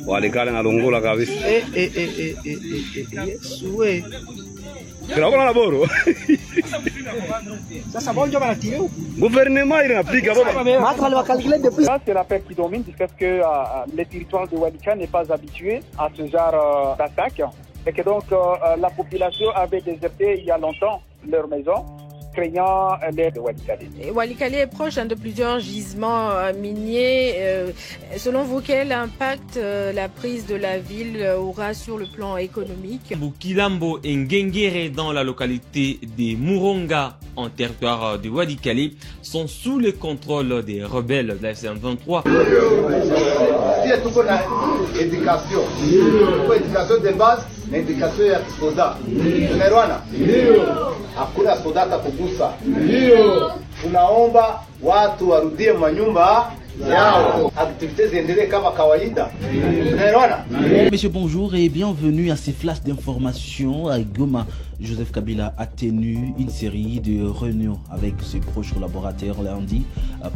Walikale na Longola kabisa. Suwe. Kila kuna laboro. Sasa bonjo bana tire huko. Gouvernement il applique baba. Matra le calculer depuis. Ça c'est la peur qui domine du fait que le territoire de Walikale n'est pas habitué à ce genre d'attaque et que donc la population avait déserté il y a longtemps leur maison, craignant l'aide de Walikale. Walikale est proche de plusieurs gisements miniers. Selon vous, quel impact la prise de la ville aura sur le plan économique? Bukilambo et Ngengere dans la localité de Muronga en territoire de Walikale sont sous le contrôle des rebelles de la FM23. Éducation de base na éducation ya soda. Tunaelewana? Hakuna soda atakugusa. Tunaomba watu warudie manyumba yao. Activités ziendelee kama kawaida. Tunaelewana? Messieurs, bonjour et bienvenue à ces flashs d'informations. À Goma, Joseph Kabila a tenu une série de réunions avec ses proches collaborateurs lundi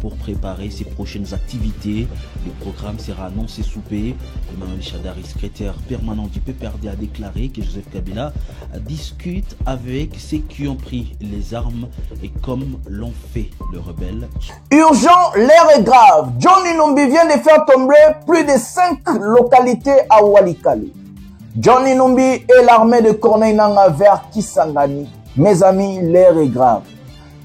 pour préparer ses prochaines activités. Le programme sera annoncé sous paix. Emmanuel Chadari, secrétaire permanent du PPRD, a déclaré que Joseph Kabila discute avec ceux qui ont pris les armes et comme l'ont fait le rebelle. Urgent, l'air est grave. Johnny Numbi vient de faire tomber plus de 5 localités à Walikale. Johnny Numbi et l'armée de Corneille Nangaa vers Kisangani. Mes amis, l'air est grave.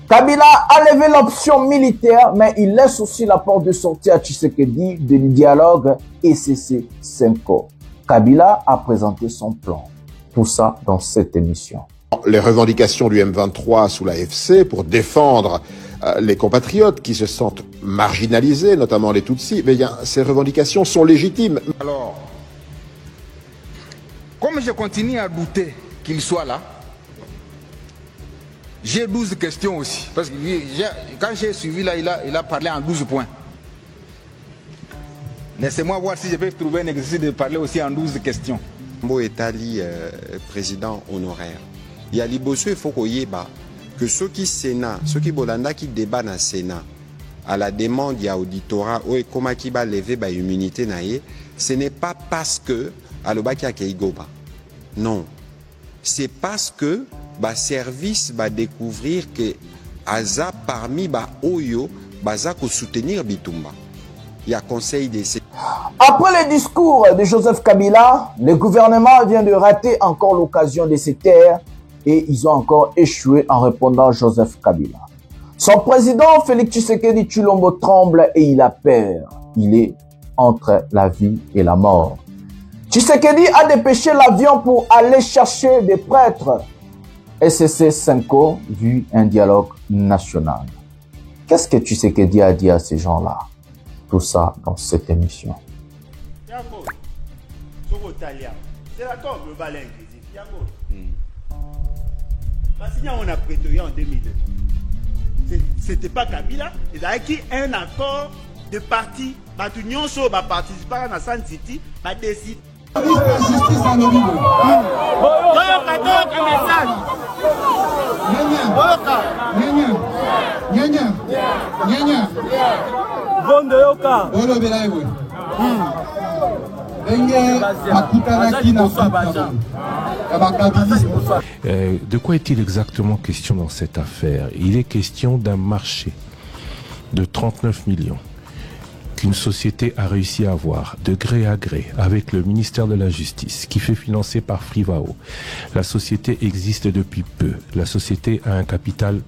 Kabila a levé l'option militaire, mais il laisse aussi la porte de sortie à Tshisekedi du dialogue ECC 5. Kabila a présenté son plan. Tout ça dans cette émission. Les revendications du M23 sous la FC pour défendre les compatriotes qui se sentent marginalisés, notamment les Tutsis, mais ces revendications sont légitimes. Alors, comme je continue à douter qu'il soit là, j'ai 12 questions aussi. Parce que quand j'ai suivi là, il a parlé en 12 points. Laissez-moi voir si je peux trouver un exercice de parler aussi en 12 questions. Mbo Etali, président honoraire. Il y a liboso il faut qu'on y ait que ceux qui Sénat, ceux qui Bolanda qui débat dans le Sénat, à la demande il y a auditorat ou comment qui va lever ba immunité naie, ce n'est pas parce que alobaki akeigoba. Non. C'est parce que ba service va découvrir que aza parmi ba oyo baza ko soutenir Bitumba. Il y a conseil de... Après le discours de Joseph Kabila, le gouvernement vient de rater encore l'occasion de se taire et ils ont encore échoué en répondant à Joseph Kabila. Son président Félix Tshisekedi Tshilombo tremble et il a peur. Il est entre la vie et la mort. Tshisekedi a dépêché l'avion pour aller chercher des prêtres. SCC 5 vu un dialogue national. Qu'est-ce que Tshisekedi a dit à ces gens-là? Tout ça dans cette émission. On a prêté en 2002. C'était pas Kabila, il y a eu un accord de parti. L'union sur va participer à la San City, va décider. De quoi est-il exactement question dans cette affaire? Il est question d'un marché de 39 millions qu'une société a réussi à avoir de gré à gré avec le ministère de la Justice qui fait financer par Frivao. La société existe depuis peu. La société a un capital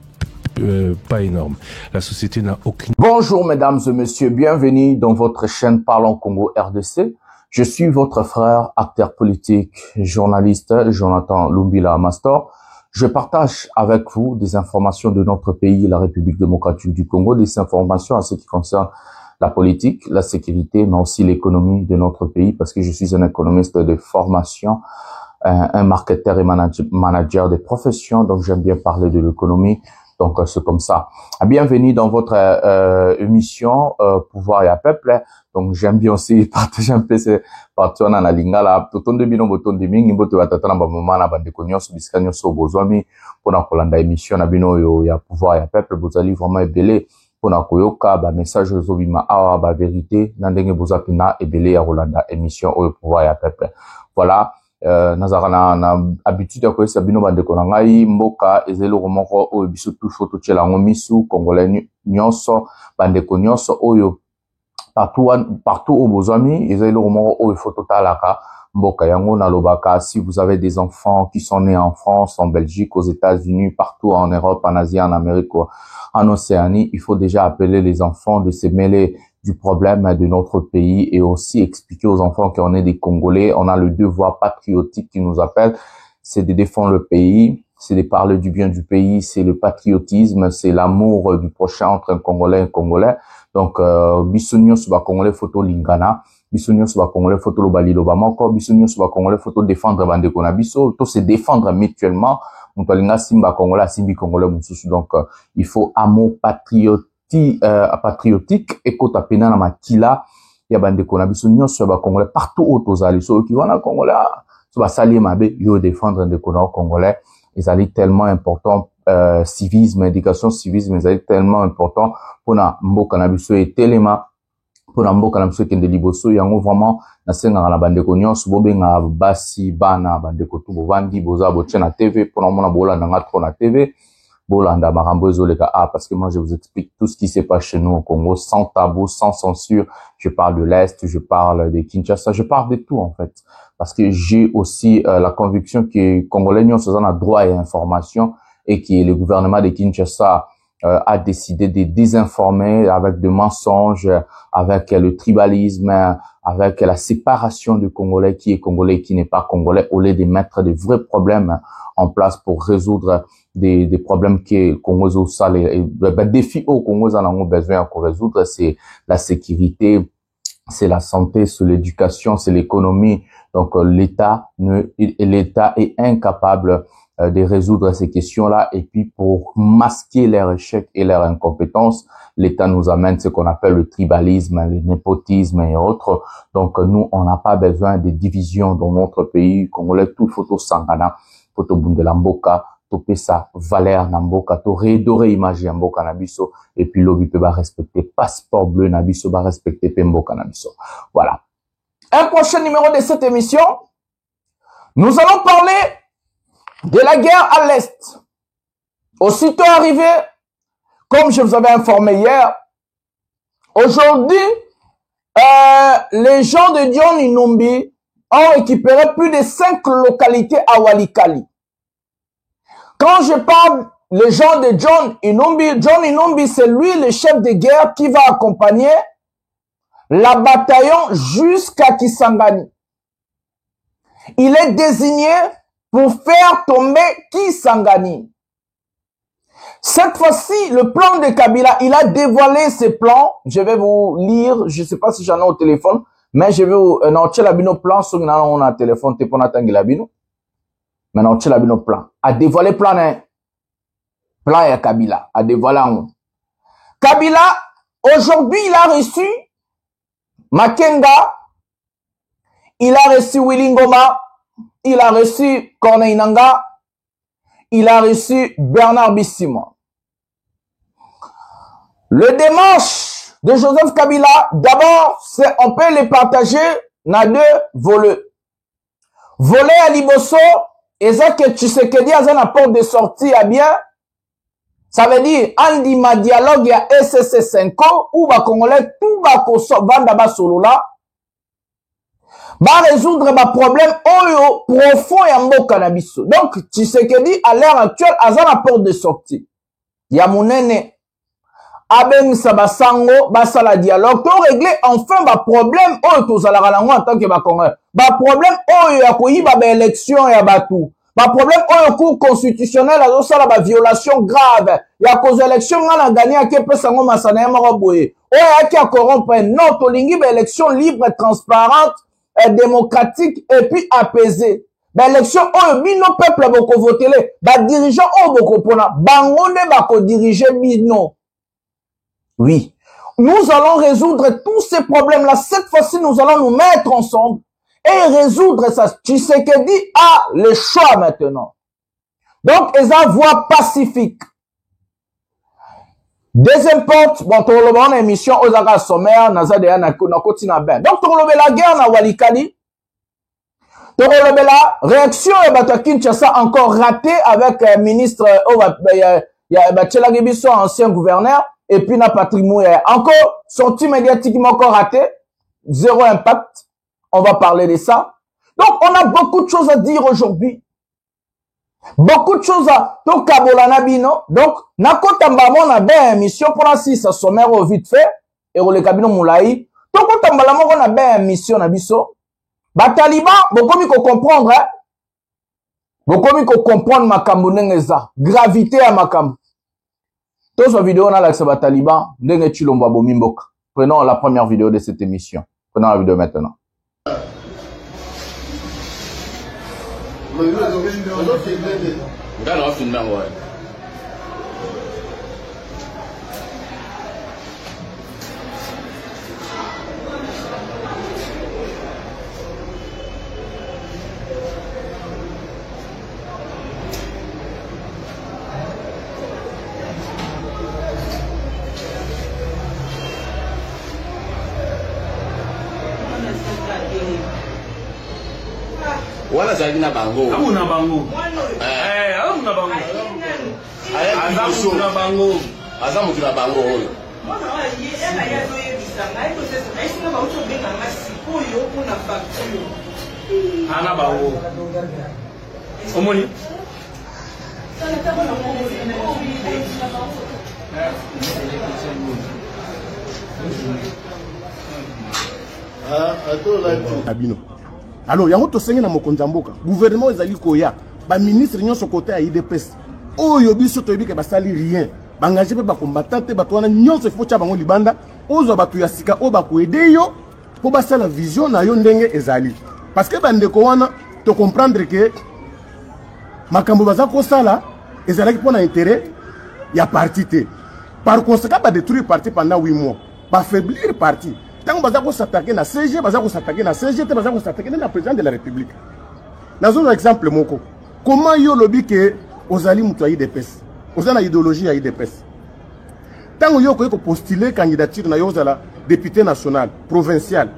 pas énorme. La société n'a aucune... Bonjour mesdames et messieurs, bienvenue dans votre chaîne Parlons Congo RDC. Je suis votre frère, acteur politique, journaliste, Jonathan Lumbila Mastor. Je partage avec vous des informations de notre pays, la République démocratique du Congo, des informations à ce qui concerne la politique, la sécurité, mais aussi l'économie de notre pays, parce que je suis un économiste de formation, un marketeur et manager de profession, donc j'aime bien parler de l'économie. Donc c'est comme ça. Bienvenue dans votre émission Pouvoir et à Peuple. Donc j'aime bien aussi partager un peu ces parties na lingala totonde bino botonde mingi mboto batata na ba mama na bande konyoso biskanyo so bozwami pona kolanda émission na bino yo ya Pouvoir et à Peuple. Vous allez vraiment belé pona koyoka ba message zobima awa ba vérité na ndenge bozapina ebele ya Rolanda émission oyo pouvoir ya peuple. Voilà. Nazara na habitude ya koyesa bino bandeko na ngai mboka ezelo moko oyo biso tout photo tshela ngomisu congolais nyonso bandeko nyonso oyo partout au bozami ezelo moko oyo photo talaka mboka yango na lobaka. Si vous avez des enfants qui sont nés en France, en Belgique, aux États-Unis, partout en Europe, en Asie, en Amérique, en Océanie, il faut déjà appeler les enfants de se mêler du problème de notre pays et aussi expliquer aux enfants qu'on est des Congolais. On a le devoir patriotique qui nous appelle, c'est de défendre le pays, c'est de parler du bien du pays, c'est le patriotisme, c'est l'amour du prochain entre un Congolais et un Congolais. Donc, bisogno suba Congolais photo lingana, bisogno suba Congolais photo lo bali lo bamoko, bisogno suba Congolais photo défendre bandeko na biso, to se défendre mutuellement. Mutalinga simba Congolais, simbi Congolais mususu. Donc, il faut amour patriotique et kota pena na makila ya bandeko na biso nyonso ba Congolais partout où tozali so ki wana Congolais so ba sali mabe yo défendre ndeko na Congolais. Ils allaient tellement important civisme, éducation civisme, ils allaient tellement important pour na mboka na biso et telema pour na mboka na biso kende liboso yango vraiment na senga na bandeko nyonso bobenga basi bana bandeko tu bovandi boza botche na TV pour na mona bola na trop na TV. Bolanda marambo ezoleka parce que moi je vous explique tout ce qui se passe chez nous au Congo sans tabou, sans censure. Je parle de l'Est, je parle de Kinshasa, je parle de tout en fait. Parce que j'ai aussi la conviction que Congolais n'ont pas droit à l'information et que le gouvernement de Kinshasa a décidé de désinformer avec des mensonges, avec le tribalisme, avec la séparation du Congolais qui est Congolais et qui n'est pas Congolais, au lieu de mettre des vrais problèmes en place pour résoudre des problèmes que Congo ça les défis au Congo en a besoin pour résoudre. C'est la sécurité, c'est la santé, c'est l'éducation, c'est l'économie. Donc l'État est incapable de résoudre ces questions-là. Et puis pour masquer leur échec et leur incompétence, l'État nous amène ce qu'on appelle le tribalisme, le népotisme et autres. Donc nous, on n'a pas besoin de divisions dans notre pays. Congolais, tout photo sangana, photo bundela mboka, topé ça valeur na mboka, to redoré image ya mboka na biso, et puis lobby peut ba respecter passeport bleu na biso, ba respecter pe mboka na biso. Voilà. Un prochain numéro de cette émission, nous allons parler de la guerre à l'Est. Aussitôt arrivé, comme je vous avais informé hier, aujourd'hui, les gens de John Inumbi ont récupéré plus de 5 localités à Walikali. Quand je parle les gens de John Inumbi, c'est lui le chef de guerre qui va accompagner la bataillon jusqu'à Kisangani. Il est désigné pour faire tomber Kisangani. Cette fois-ci, le plan de Kabila, il a dévoilé ses plans. Je vais vous lire, je ne sais pas si j'en ai au téléphone, mais je vais vous... Non, tu as le plan, si on a un téléphone, tu peux attendre la bino. Maintenant, tu as le plan. A dévoilé plan, hein. Plan et Kabila. A dévoilé un. Kabila, aujourd'hui, il a reçu Makenga, il a reçu Willy Ngoma, il a reçu Corneille Nangaa, il a reçu Bernard Bisimon. Le démarche de Joseph Kabila, d'abord, on peut les partager dans 2 volets. Volet à Liboso, et ça que Tshisekedi a une porte de sortie à bien, ça veut dire, Andi ma dialogue à SSC 5 ans, où va Congolais, tout va vendre bas solo là, va résoudre ma problème oyo profond et en mot cannabis. Donc, Tshisekedi, à l'heure actuelle, a une porte de sortie. Yamunene, Abeng Sabasango, Basala dialogue, pour régler enfin ma problème oyo tozalarango en tant que ma Congolais. Ma problème oyo ya koyiba ba élection ya batu. Ma problème oyo cour constitutionnel a osala ba violation grave. Ya cause élection ngana gagné a ke pesango masana ya maroboye. Oyo ki a corrompre non tolingi ba élection libre, transparente, démocratique et puis apaisée. Ba élection oyo bino peuple boko votele, ba dirigeant oyo boko pona, bangonde bako diriger bino. Oui. Nous allons résoudre tous ces problèmes-là. Cette fois-ci, nous allons nous mettre ensemble et résoudre ça. Tshisekedi a le choix maintenant. Donc, ils ont voie pacifique. Deuxième porte, bon, tu as une émission aux agas sommaires, naza de na kotina ben. Donc, tu as la guerre na Walikali. Tu as la réaction et bato Kinshasa encore raté avec ministre, Bachela Gibiso, ancien gouverneur, et puis na patrimoine. Encore, sorti médiatiquement encore raté. Zéro impact. On va parler de ça. Donc, on a beaucoup de choses à dire aujourd'hui. Beaucoup de choses à Tokabolana Bino. Donc, Nakotambamo na ben émission pour ainsi ça sommaire au vite fait et au le cabino moulaï. Tokotambalamo on a ben émission na biso. Ba Taliban, beaucoup mi ko comprendre hein. Beaucoup mi ko comprendre makambo nengeza, gravité à makambo. Tous ces vidéos na la ba Taliban, ndenge chilomba bomimboka. Prenons la première vidéo de cette émission. Prenons la vidéo maintenant. Wala zali na bango. Amuna bango. Amuna bango. Amuna bango. Azamu tuna bango oyo. Mwana wa ye ela ya zo ye bisanga ito sesa aisi na baucho benga ngasi oyo kuna facture. Ana bango. Omoni. Abino. Alors, yango to sengi na mokonzi mboka. Gouvernement ezali koya. Ba ministre nyonso côté ya IDPS. Oyo biso to yebike basali rien. Bangaje pe ba combattante ba twana nyonso fo cha bango libanda. Ozo batu ya sika o ba ko aider yo po basala vision na yo ndenge ezali. Parce que bandeko wana to comprendre que makambo baza ko sala ezalaki pona intérêt ya parti te. Par conséquent ba détruire parti pendant 8 mois. Ba faiblir parti. Tant que vous s'attaquer na CG, vous s'attaquer na CGT, vous s'attaquer na président de la République. Dans un exemple moko, comment yo lobby que ozali mutuayi d'EPS, ozana idéologie à IDPS. Tant que yo ko postuler candidature na yo zala député national, provincial.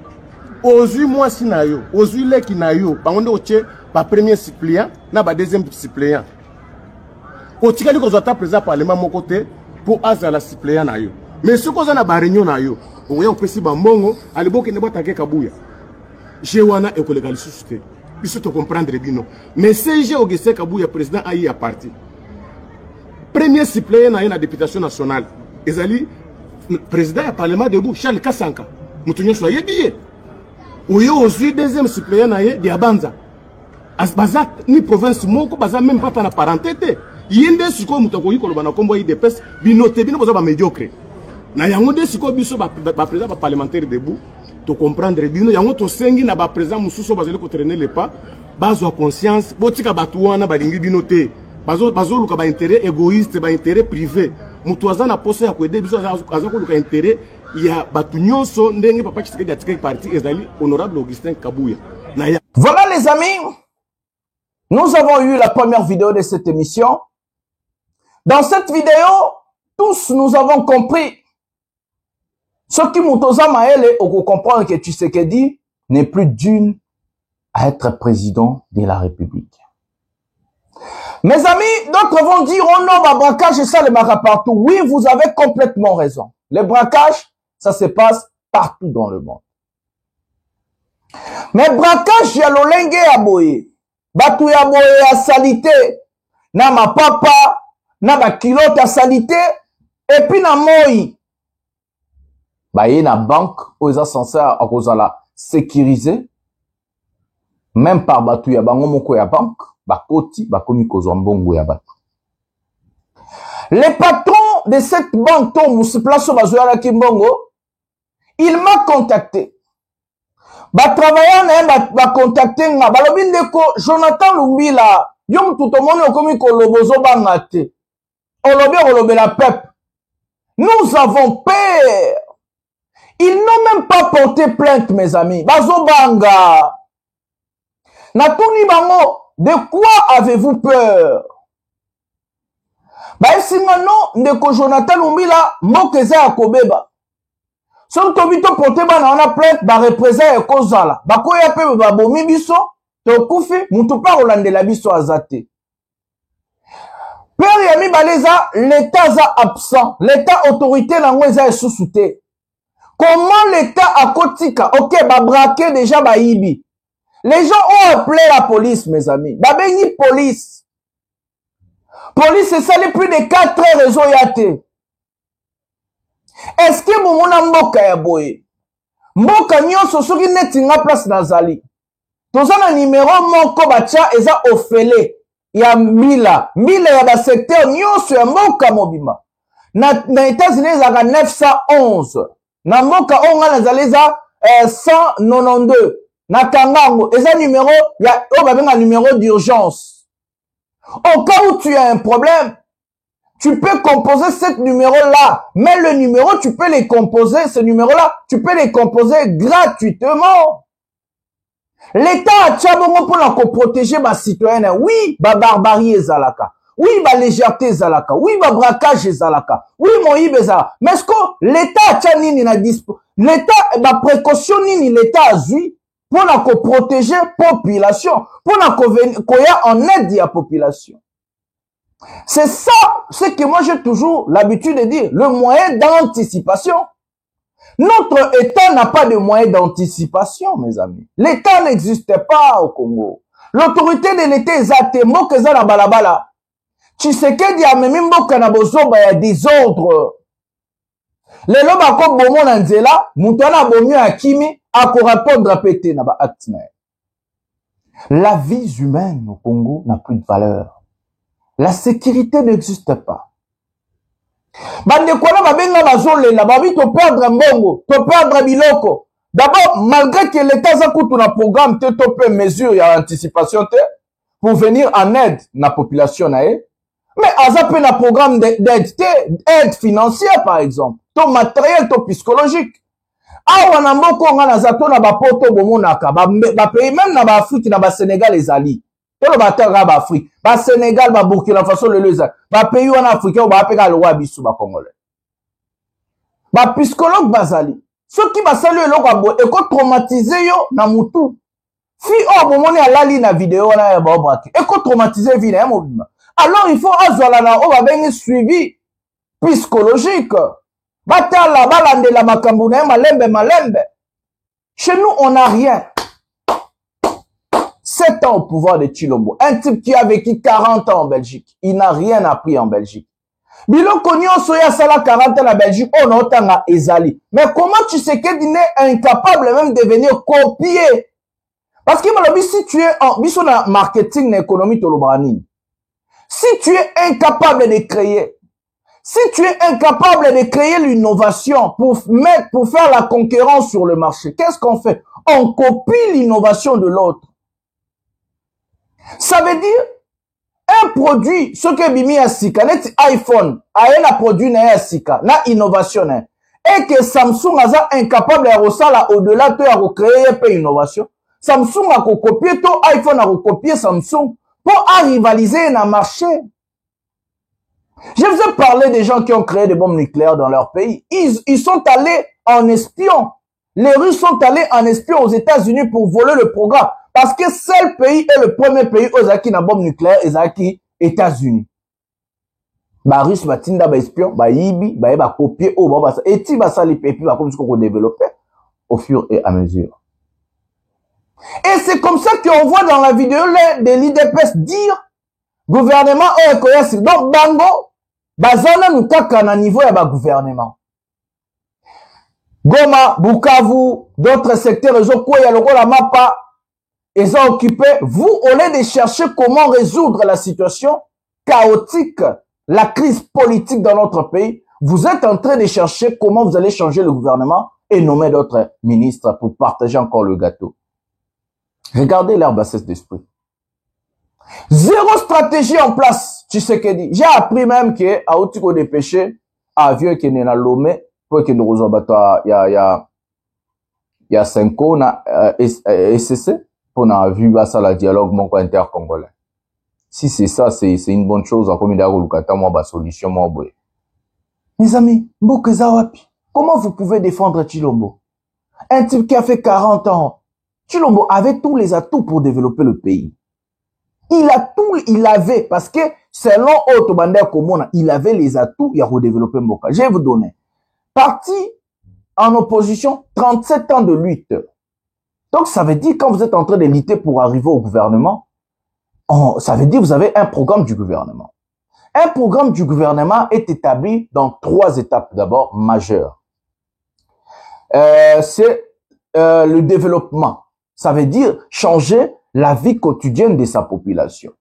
Ozui moi si na yo, ozui leki na yo, bangonde oche ba premier suppléant na ba deuxième suppléant. Otikali ko zota président parlement moko te pour azala suppléant na yo. Mais ce qu'on a na ba réunion na yo, on pesi bambongo aliboke ne batake kabuya jewana e kolega lisuste biso to comprendre bino mais CG Augustin Kabuya président ayi ya parti premier suppléant na députation nationale ezali président ya parlement debout Charles Kasanka mutunyo so yebiye oyo aussi deuxième suppléant na de Abanza asbazat ni province moko baza même pas na parenté yende siko mutako yiko lobana kombo IDPS binote bino boza ba médiocre. Na yango de siko biso ba président parlementaire debout to comprendre bino yango to sengi na ba président mususo bazeli ko traîner le pas bazo conscience botika batu wana balingi bino te bazo luka ba intérêt égoïste ba intérêt privé mutu azana poso ya kwede biso azako luka intérêt ya batu nyonso ndenge papa Tshisekedi atika parti ezali honorable Augustin Kabuya. Voilà les amis, nous avons eu la première vidéo de cette émission. Dans cette vidéo, tous nous avons compris. Ce qui m'autosa maële, on comprend que Tshisekedi n'est plus d'une à être président de la République. Mes amis, d'autres vont dire, oh non, bah, braquage et ça, les marques partout. Oui, vous avez complètement raison. Les braquages, ça se passe partout dans le monde. Mais braquage, y'a l'olengue à boye. Batou ya boye à salité. Na ma papa, na ba kilote à salité. Et puis na moi. Bah, y a une banque où ils sont censés la sécuriser. Même par batou ya bango moko ya banque. Bah, koti, bah, komi kozambongo ya batou. Les patrons de cette banque, il m'a contacté. Bah, travaillant, bah, contacté, bah, l'obindeko, Jonathan Lumbila, yom tout le monde, komi kolobozo bangate. Olobe la pep. Nous avons peur. Ils n'ont même pas porté plainte, mes amis. Bazobanga. Natuni bango, de quoi avez-vous peur? baesinga no ndeko Jonathan Lumbila mboka eza ya kobeba soki tobi toporte bana wana plainte bareprésent ekozala bakoya mpe babomi biso tokufi mutu mpe akolandela biso aza te. Père ya mibale eza l'état aza absent, l'état autorité nango eza esusu te. Comment l'état akotika? Ok, babraqué déjà bayibi. Les gens ont appelé la police, mes amis. Babengi police. Police, c'est ça les plus de 4 réseaux yate. Est-ce que mumuna mboka ya boye? Mboka nyonso soki neti nga place nazali. Tozana numéro moko bacha eza ofele ya mbila. Mbila ya ba secteur nyonso ya mboka mobima. Na États-Unis ezaka 911. Na mboka onga nazali eza 192. Na Kangango, eza numéro ya obabenga numéro d'urgence. Au cas où tu as un problème, tu peux composer ce numéro-là. Mais le numéro, tu peux les composer, ce numéro-là, tu peux les composer gratuitement. L'État a tchabongo pour la protéger ma citoyenne. Oui, ba barbarie ezalaka. Oui, ba légèreté ezalaka. Oui, ba braquage ezalaka. Oui, moïbe ezalaka. Mais est-ce que l'État a tcha nini na dispo? L'État, ba précaution nini l'État a zui pour la protéger population. Pour la koya en aide à la population. C'est ça, ce que moi j'ai toujours l'habitude de dire, le moyen d'anticipation. Notre État n'a pas de moyen d'anticipation, mes amis. L'État n'existe pas au Congo. L'autorité de l'État est zatembo que ça na balabala. Tshisekedi a même mboka na bozoba ya désordre. Les lobes à quoi bomo na nzela, mutana bomu akimi, à répondre à péter na ba acte. La vie humaine au Congo n'a plus de valeur. La sécurité n'existe pas. Bandekwana babenga bazolela babi to perdre mbongo, to perdre biloko. D'abord, malgré que l'État a coûté un programme te topé mesure et anticipation te pour venir en aide na population nae, mais azape na programme d'aide aide financière par exemple, to matériel to psychologique. Awa na mboko nga na zato na bapoto bomonaka ba pays même na ba Afrique na ba Sénégal ezali. Tolo batanga ba Afrique, ba Sénégal ba Burkina Faso le leza, ba pays wana africain ba peka le roi bisu ba congolais. Ba psychologue bazali. Ceux qui basali eloko abo eko traumatiser yo na mutu. Fi o bomoni alali na vidéo na ya ba obraki. Eko traumatiser vie na mobima. Alors il faut azwala na o ba bengi suivi psychologique. Batala balande la makambu na malembe. Chez nous on n'a rien. 7 ans au pouvoir de Tshilombo. Un type qui a vécu 40 ans en Belgique. Il n'a rien appris en Belgique. Biloko nyonso ya sala 40 ans en Belgique, on otanga ezali. Mais comment tu sais qu'il est incapable même de venir copier? Parce que si tu es en biso na marketing na économie tolobrani. Si tu es incapable de créer, si tu es incapable de créer l'innovation pour faire la concurrence sur le marché, qu'est-ce qu'on fait? On copie l'innovation de l'autre. Ça veut dire, un produit, ce que bimi a sika, net iPhone, a un produit na sika, na innovation, et que Samsung a incapable de resala au-delà de recréer une innovation. Samsung a copié tout, iPhone a recopié Samsung pour rivaliser dans le marché. Je vous ai parlé des gens qui ont créé des bombes nucléaires dans leur pays. Ils sont allés en espion. Les Russes sont allés en espion aux États-Unis pour voler le programme. Parce que seul pays est le premier pays aux acquis na bombe nucléaire, les acquis États-Unis. Ba Russes ba tinda ba espion, ba yibi, ba copier au ba ça. Et ti ba ça les pays ba comme ce qu'on développe au fur et à mesure. Et c'est comme ça qu'on voit dans la vidéo de l'IDPS dire gouvernement oekoyasi. Donc bango bazana nukaka na niveau ya ba gouvernement. Goma, Bukavu, d'autres secteurs, ils ont quoi, il y a le la mapa, ils ont occupé. Vous, au lieu de chercher comment résoudre la situation chaotique, la crise politique dans notre pays, vous êtes en train de chercher comment vous allez changer le gouvernement et nommer d'autres ministres pour partager encore le gâteau. Regardez leur bassesse d'esprit. Zéro stratégie en place, tu sais que dit. J'ai appris même que, à Otiko des péchés, à vieux qui n'est pas Lomé, pour que nous resolvions, il y a 5 ans, SCC, pour n'a vu ça, le dialogue mon intercongolais. Si c'est ça, c'est une bonne chose. Solution, mes amis, comment vous pouvez défendre Tshilombo? Un type qui a fait 40 ans. Tshilombo avait tous les atouts pour développer le pays. Il avait, parce que selon Otobander Komona, il avait les atouts, il a redéveloppé Mboka. Je vais vous donner. Parti en opposition, 37 ans de lutte. Donc, ça veut dire, quand vous êtes en train de lutter pour arriver au gouvernement, ça veut dire que vous avez un programme du gouvernement. Un programme du gouvernement est établi dans 3 étapes d'abord majeures. C'est le développement. Ça veut dire changer la vie quotidienne de sa population.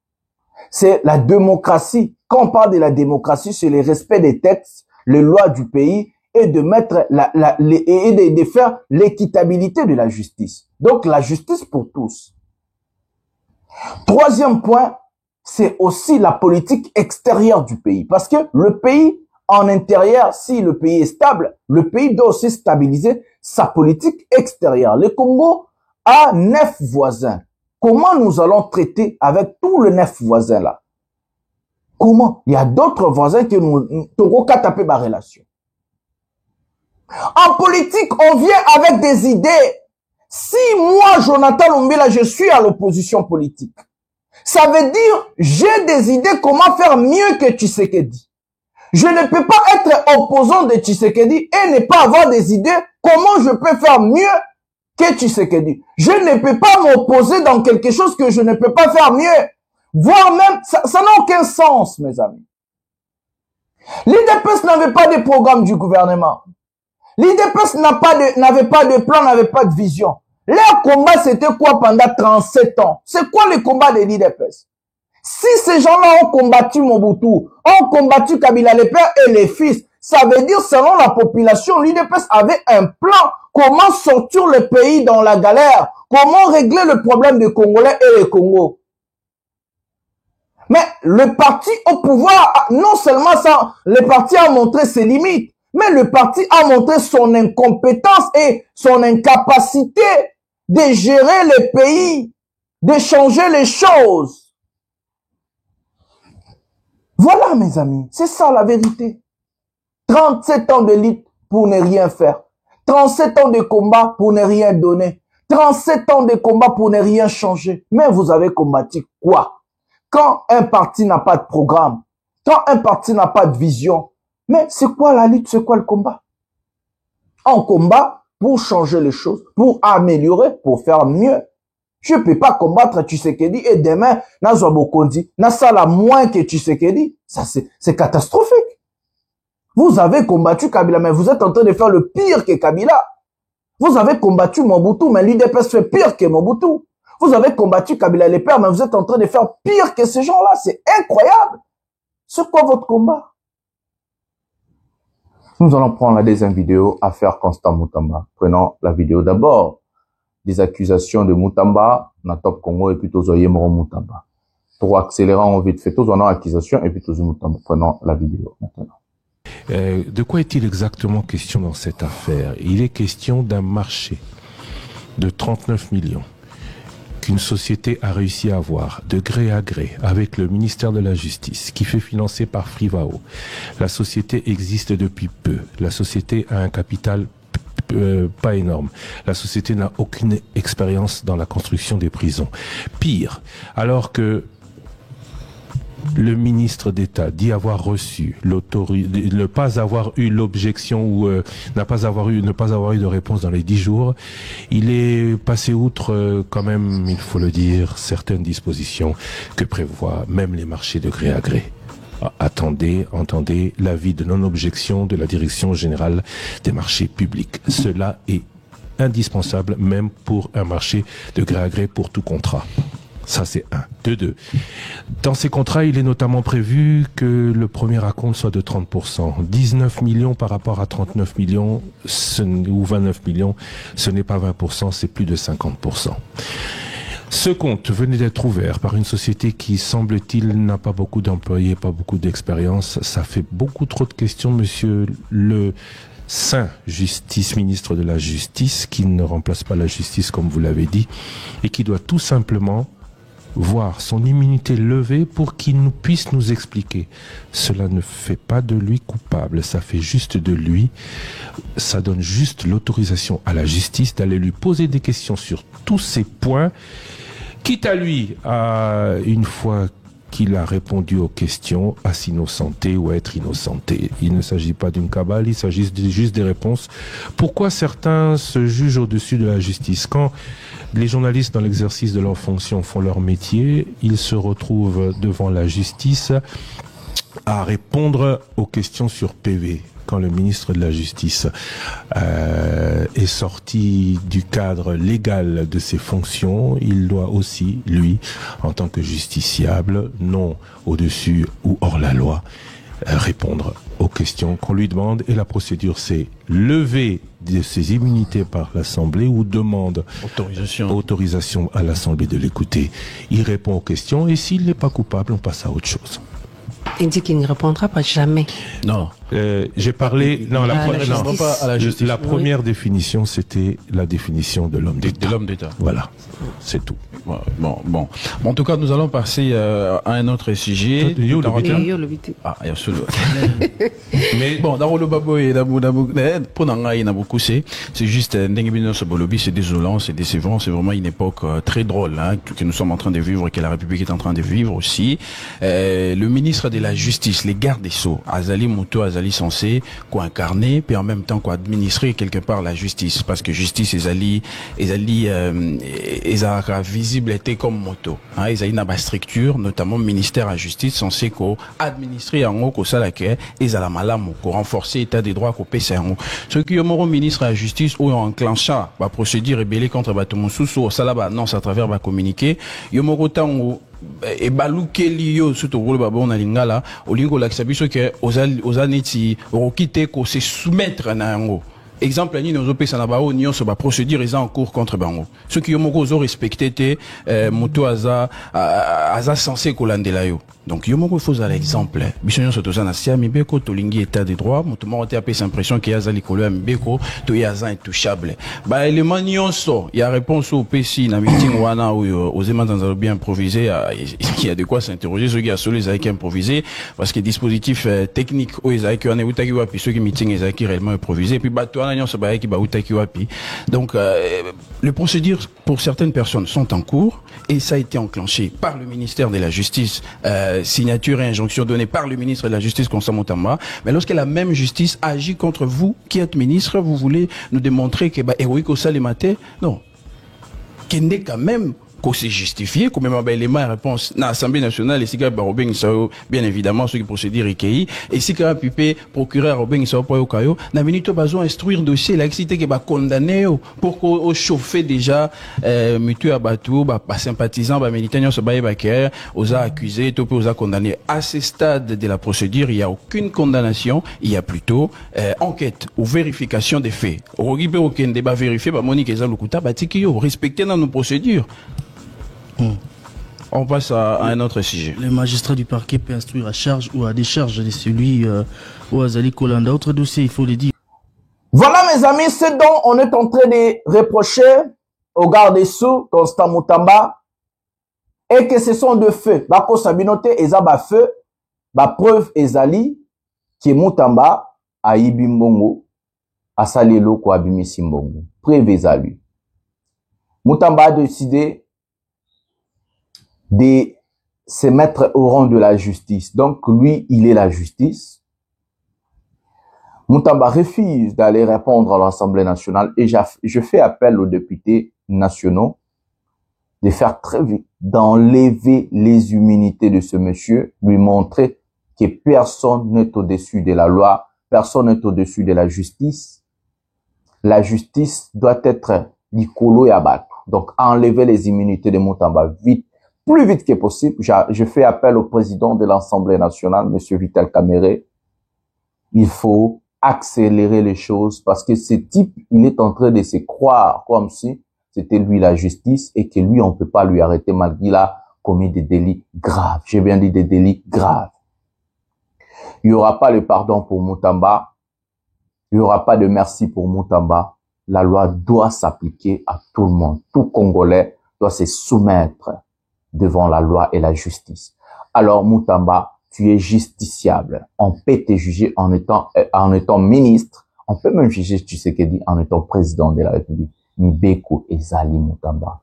C'est la démocratie. Quand on parle de la démocratie, c'est le respect des textes, les lois du pays et de mettre et de faire l'équitabilité de la justice. Donc la justice pour tous. 3e point, c'est aussi la politique extérieure du pays. Parce que le pays en intérieur, si le pays est stable, le pays doit aussi stabiliser sa politique extérieure. Le Congo a 9 voisins. Comment nous allons traiter avec tous les 9 voisins là? Comment? Il y a d'autres voisins qui nous ont taper ma relation. En politique, on vient avec des idées. Si moi, Jonathan Lumbila, je suis à l'opposition politique, ça veut dire j'ai des idées comment faire mieux que Tshisekedi. Je ne peux pas être opposant de Tshisekedi et ne pas avoir des idées comment je peux faire mieux que Tshisekedi. Je ne peux pas m'opposer dans quelque chose que je ne peux pas faire mieux. Voire même, ça n'a aucun sens, mes amis. L'IDPS n'avait pas de programme du gouvernement. L'IDPS n'avait pas de plan, n'avait pas de vision. Leur combat, c'était quoi pendant 37 ans? C'est quoi le combat de l'IDPS? Si ces gens-là ont combattu Mobutu, ont combattu Kabila, les pères et les fils, ça veut dire, selon la population, l'IDPS avait un plan. Comment sortir le pays dans la galère? Comment régler le problème des Congolais et les Congo? Mais le parti au pouvoir, non seulement ça, le parti a montré ses limites, mais le parti a montré son incompétence et son incapacité de gérer le pays, de changer les choses. Voilà, mes amis, c'est ça la vérité. 37 ans de lutte pour ne rien faire. 37 ans de combat pour ne rien donner. 37 ans de combat pour ne rien changer. Mais vous avez combattu quoi? Quand un parti n'a pas de programme, quand un parti n'a pas de vision, mais c'est quoi la lutte, c'est quoi le combat? On combat pour changer les choses, pour améliorer, pour faire mieux. Je ne peux pas combattre Tshisekedi et demain, Nazwa Bokondi, Nasala moins que Tshisekedi. Ça, c'est catastrophique. Vous avez combattu Kabila, mais vous êtes en train de faire le pire que Kabila. Vous avez combattu Mobutu, mais l'IDPS fait pire que Mobutu. Vous avez combattu Kabila les pères, mais vous êtes en train de faire pire que ces gens-là. C'est incroyable. C'est quoi votre combat? Nous allons prendre la deuxième vidéo, affaire Constant Moutamba. Prenons la vidéo d'abord. Des accusations de Moutamba, na top Congo et puis Tozoye Moro Moutamba. Pour accélérer, on vite fait tous en accusation et puis Tozoye Moutamba. Prenons la vidéo maintenant. De quoi est-il exactement question dans cette affaire? Il est question d'un marché de 39 millions qu'une société a réussi à avoir de gré à gré avec le ministère de la Justice, qui fait financer par Frivao. La société existe depuis peu. La société a un capital pas énorme. La société n'a aucune expérience dans la construction des prisons. Pire, alors que le ministre d'État dit avoir reçu l'autorité, ne pas avoir eu l'objection ou ne pas avoir eu de réponse dans les 10 jours, il est passé outre quand même, il faut le dire, certaines dispositions que prévoient même les marchés de gré à gré. Entendez l'avis de non-objection de la Direction générale des marchés publics. Cela est indispensable même pour un marché de gré à gré pour tout contrat. Ça, c'est 1. De 2. Dans ces contrats, il est notamment prévu que le premier acompte soit de 30%. 19 millions par rapport à 39 millions ou 29 millions, ce n'est pas 20%, c'est plus de 50%. Ce compte venait d'être ouvert par une société qui, semble-t-il, n'a pas beaucoup d'employés, pas beaucoup d'expérience. Ça fait beaucoup trop de questions, monsieur le Saint Justice, ministre de la Justice, qui ne remplace pas la justice, comme vous l'avez dit, et qui doit tout simplement voir son immunité levée pour qu'il puisse nous expliquer. Cela ne fait pas de lui coupable, ça fait juste de lui, ça donne juste l'autorisation à la justice d'aller lui poser des questions sur tous ces points, quitte à lui, une fois qu'il a répondu aux questions, à s'innocenter ou à être innocenté. Il ne s'agit pas d'une cabale, il s'agit juste des réponses. Pourquoi certains se jugent au-dessus de la justice? Quand les journalistes, dans l'exercice de leur fonction, font leur métier, ils se retrouvent devant la justice à répondre aux questions sur PV. Quand le ministre de la Justice est sorti du cadre légal de ses fonctions, il doit aussi, lui, en tant que justiciable, non au-dessus ou hors la loi, répondre aux questions qu'on lui demande. Et la procédure, c'est lever de ses immunités par l'Assemblée ou demande autorisation à l'Assemblée de l'écouter. Il répond aux questions et s'il n'est pas coupable, on passe à autre chose. Il dit qu'il ne répondra pas jamais. Non. J'ai parlé... Non, la première définition, c'était la définition de l'homme d'État. De l'homme d'État. Voilà. C'est tout. Bon. En tout cas, nous allons passer à un autre sujet. Ah, absolument. Mais bon, dans le baboy, c'est juste c'est désolant, c'est décevant, c'est vraiment une époque très drôle que nous sommes en train de vivre, que la République est en train de vivre aussi. Le ministre de la Justice, les gardes des Sceaux, Azali Moto, Azali censé quoi incarner, puis en même temps quoi administrer quelque part la justice, parce que justice Azali visible était comme moto. Ils ont une structure, notamment ministère à justice, censé qu'on administrer en haut, qu'on salake, ils ont la malam, qu'on renforcer l'état des droits, qu'on pèse en haut. Ce qui est au ministre à la justice, ou en enclenchant, la procédure rébellée contre Batoumoussou, ou salaba, non, à travers va communiquer, yomoro temps et baluke liyo surtout rôle babo na lingala olingo laksabiso ke ozaneti rokite ko se soumettre na yango. Exemple ni nos opesa na bao nyonso ba procédure est en cours contre bango. Ceux qui yomoko zo respecté te moto aza censé kolandela yo. Donc yomoko faut à l'exemple. Bisonyo soto za na sia mibeko to lingi état de droit, moto mo te apesa impression que yaza likolo ya mibeko to yaza intouchable. Ba élément nyonso, il y a réponse au PC na meeting wana ou aux éléments bien improvisé, il y a de quoi s'interroger ceux qui a solo les avec improvisé parce que dispositif technique ou les avec on est utaki wapi ceux qui meeting les avec réellement improvisé puis bato donc les procédures pour certaines personnes sont en cours et ça a été enclenché par le ministère de la Justice, signature et injonction donnée par le ministre de la Justice Constant Moutamba. Mais lorsque la même justice agit contre vous qui êtes ministre, vous voulez nous démontrer que héroïque au salématé, non, qu'il n'est quand même qu'on s'est justifié, comme même l'élément réponse dans l'Assemblée nationale, et si quand Robin Sao, bien évidemment, ceux qui procédent recueillis, et si quand Pipé, procureur Robin Sao Poyo Kayo, n'a minute besoin instruire dossier, l'excité qui va condamner pour qu'on chauffer déjà, mutu abatou, pas sympathisant, militant, se bailler backer, aux accusés, topé aux condamnés. À ce stade de la procédure, il n'y a aucune condamnation, il y a plutôt, enquête ou vérification des faits. Au aucun débat vérifié, Monique Ezaloukuta, Tikio, respecté dans nos procédures. On passe à un autre sujet. Le magistrat du parquet peut instruire à charge ou à décharge de celui ou Azali Kolanda. Autre dossier, il faut le dire. Voilà mes amis, ce dont on est en train de reprocher au garde des Sceaux, Constant Moutamba, et que ce sont de faits. Bako Sabinote, Ezaba feu, ba preuve Ezali, qui est Moutamba, a Ibimbongo, a Salelo, ko Abimisimbongo. Preuve Ezali. Moutamba a décidé de se mettre au rang de la justice. Donc, lui, il est la justice. Moutamba refuse d'aller répondre à l'Assemblée nationale et je fais appel aux députés nationaux de faire très vite, d'enlever les immunités de ce monsieur, lui montrer que personne n'est au-dessus de la loi, personne n'est au-dessus de la justice. La justice doit être l'icolo et abattu. Donc, enlever les immunités de Moutamba vite, plus vite que possible. Je fais appel au président de l'Assemblée nationale, M. Vital Kamerhe. Il faut accélérer les choses parce que ce type, il est en train de se croire comme si c'était lui la justice et que lui, on ne peut pas lui arrêter malgré qu'il a commis des délits graves. J'ai bien dit des délits graves. Il n'y aura pas le pardon pour Moutamba. Il n'y aura pas de merci pour Moutamba. La loi doit s'appliquer à tout le monde. Tout Congolais doit se soumettre devant la loi et la justice. Alors, Moutamba, tu es justiciable. On peut te juger en étant ministre. On peut même juger Tshisekedi en étant président de la République. Mibeko ezali Moutamba.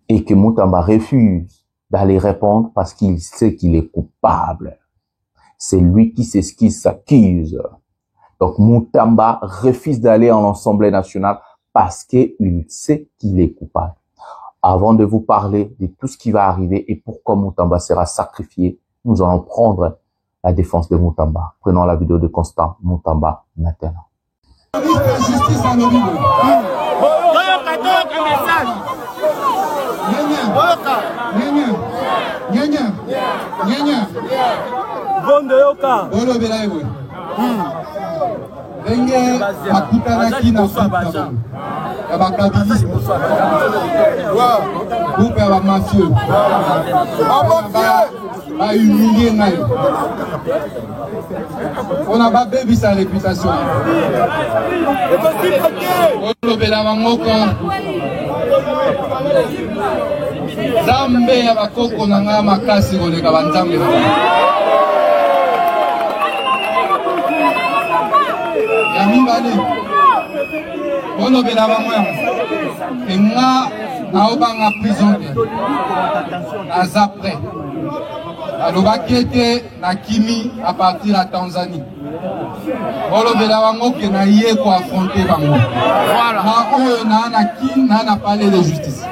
Et que Moutamba refuse d'aller répondre parce qu'il sait qu'il est coupable. C'est lui qui s'accuse. Donc Moutamba refuse d'aller en Assemblée nationale parce qu'il sait qu'il est coupable. Avant de vous parler de tout ce qui va arriver et pourquoi Moutamba sera sacrifié, nous allons prendre la défense de Moutamba. Prenons la vidéo de Constant Moutamba maintenant. Ndenge bakutanaki na Afrika ya bakabiliste groupe ya bamafieux bahumilie ngai mpona babebisa réputation olobela bangoka nzambe ya bakoko na ngai makasi koleka banzambe ya mibale olobela bango yango nga naobanga prison te naza prêt alobaki ete nakimi à partir ya Tanzanie olobela bango ke naye koaffronte bango na oyo naa na palais de justice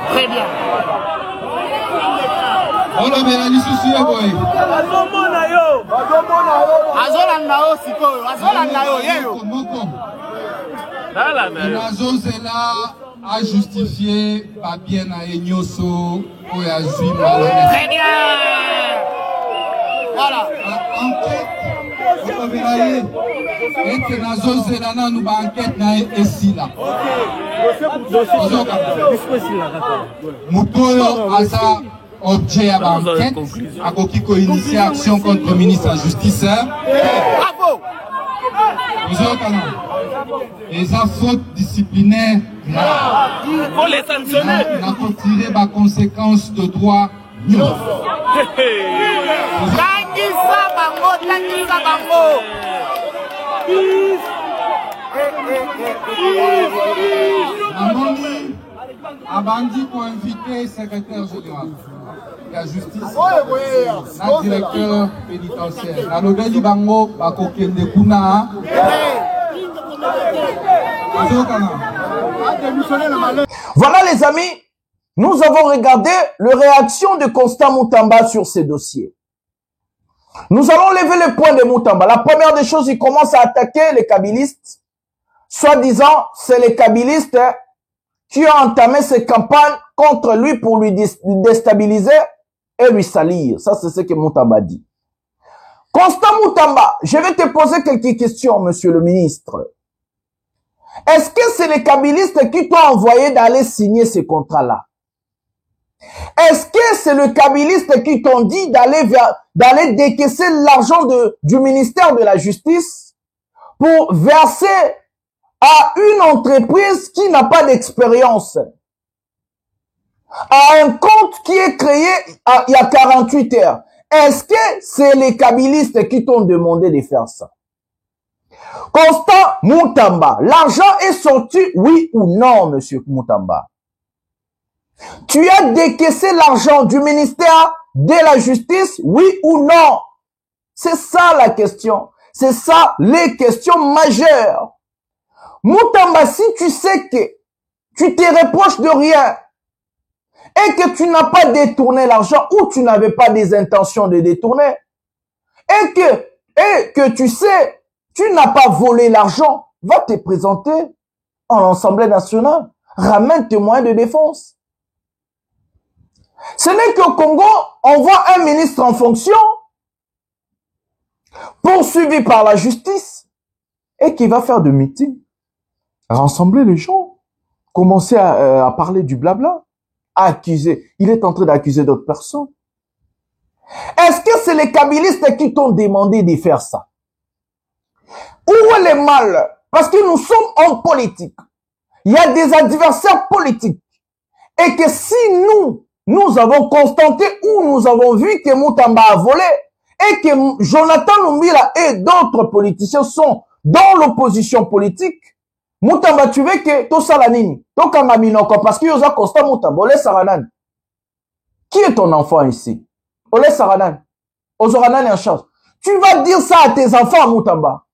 olobela lisusu ye boye azolanda yo sikoyo azolanda yo yeyo moko nazozela ajustifie papier na ye nyonso oyo azwi malhonnête. Voilà. Enquête olobela ye ete nazozela nanu baenquête na ye esila moto oyo aza objet à l'enquête, à Kokiko initier action contre le ministre de la Justice. Bravo! Les fautes disciplinaires, il faut les sanctionner. Il faut tirer les conséquences de droit. Abandi pour inviter le secrétaire général de la justice, le directeur pénitentiaire. La Nobel Bango, Bakokende Kuna. Voilà les amis, nous avons regardé la réaction de Constant Moutamba sur ces dossiers. Nous allons lever le point de Moutamba. La première des choses, il commence à attaquer les kabylistes. Soi-disant, c'est les kabylistes qui ont entamé ces campagnes contre lui pour lui déstabiliser et lui salir. Ça, c'est ce que Moutamba dit. Constant Moutamba, je vais te poser quelques questions, monsieur le ministre. Est-ce que c'est les kabylistes qui t'ont envoyé d'aller signer ces contrats-là? Est-ce que c'est le kabylistes qui t'ont dit d'aller décaisser l'argent du ministère de la Justice pour verser à une entreprise qui n'a pas d'expérience, à un compte qui est créé il y a 48 heures? Est-ce que c'est les kabylistes qui t'ont demandé de faire ça? Constant Moutamba, l'argent est sorti, oui ou non, monsieur Moutamba? Tu as décaissé l'argent du ministère de la Justice, oui ou non? C'est ça la question. C'est ça les questions majeures. Moutamba, si tu sais que tu te reproches de rien et que tu n'as pas détourné l'argent ou tu n'avais pas des intentions de détourner et que tu sais tu n'as pas volé l'argent, va te présenter en Assemblée nationale. Ramène tes moyens de défense. Ce n'est qu'au Congo, on voit un ministre en fonction poursuivi par la justice et qui va faire de meeting, rassembler les gens, commencer à parler du blabla, à accuser. Il est en train d'accuser d'autres personnes. Est-ce que c'est les kabylistes qui t'ont demandé de faire ça? Où est le mal? Parce que nous sommes en politique. Il y a des adversaires politiques. Et que si nous, nous avons constaté ou nous avons vu que Moutamba a volé et que Jonathan Lumbila et d'autres politiciens sont dans l'opposition politique. Moutamba, tu veux que tout ça la nini, tout kangaminoko, parce qu'il y a constat Moutamba, Olé Saranan. Qui est ton enfant ici? Olé Saranan. Ozoranan est en charge. Tu vas dire ça à tes enfants, Moutamba.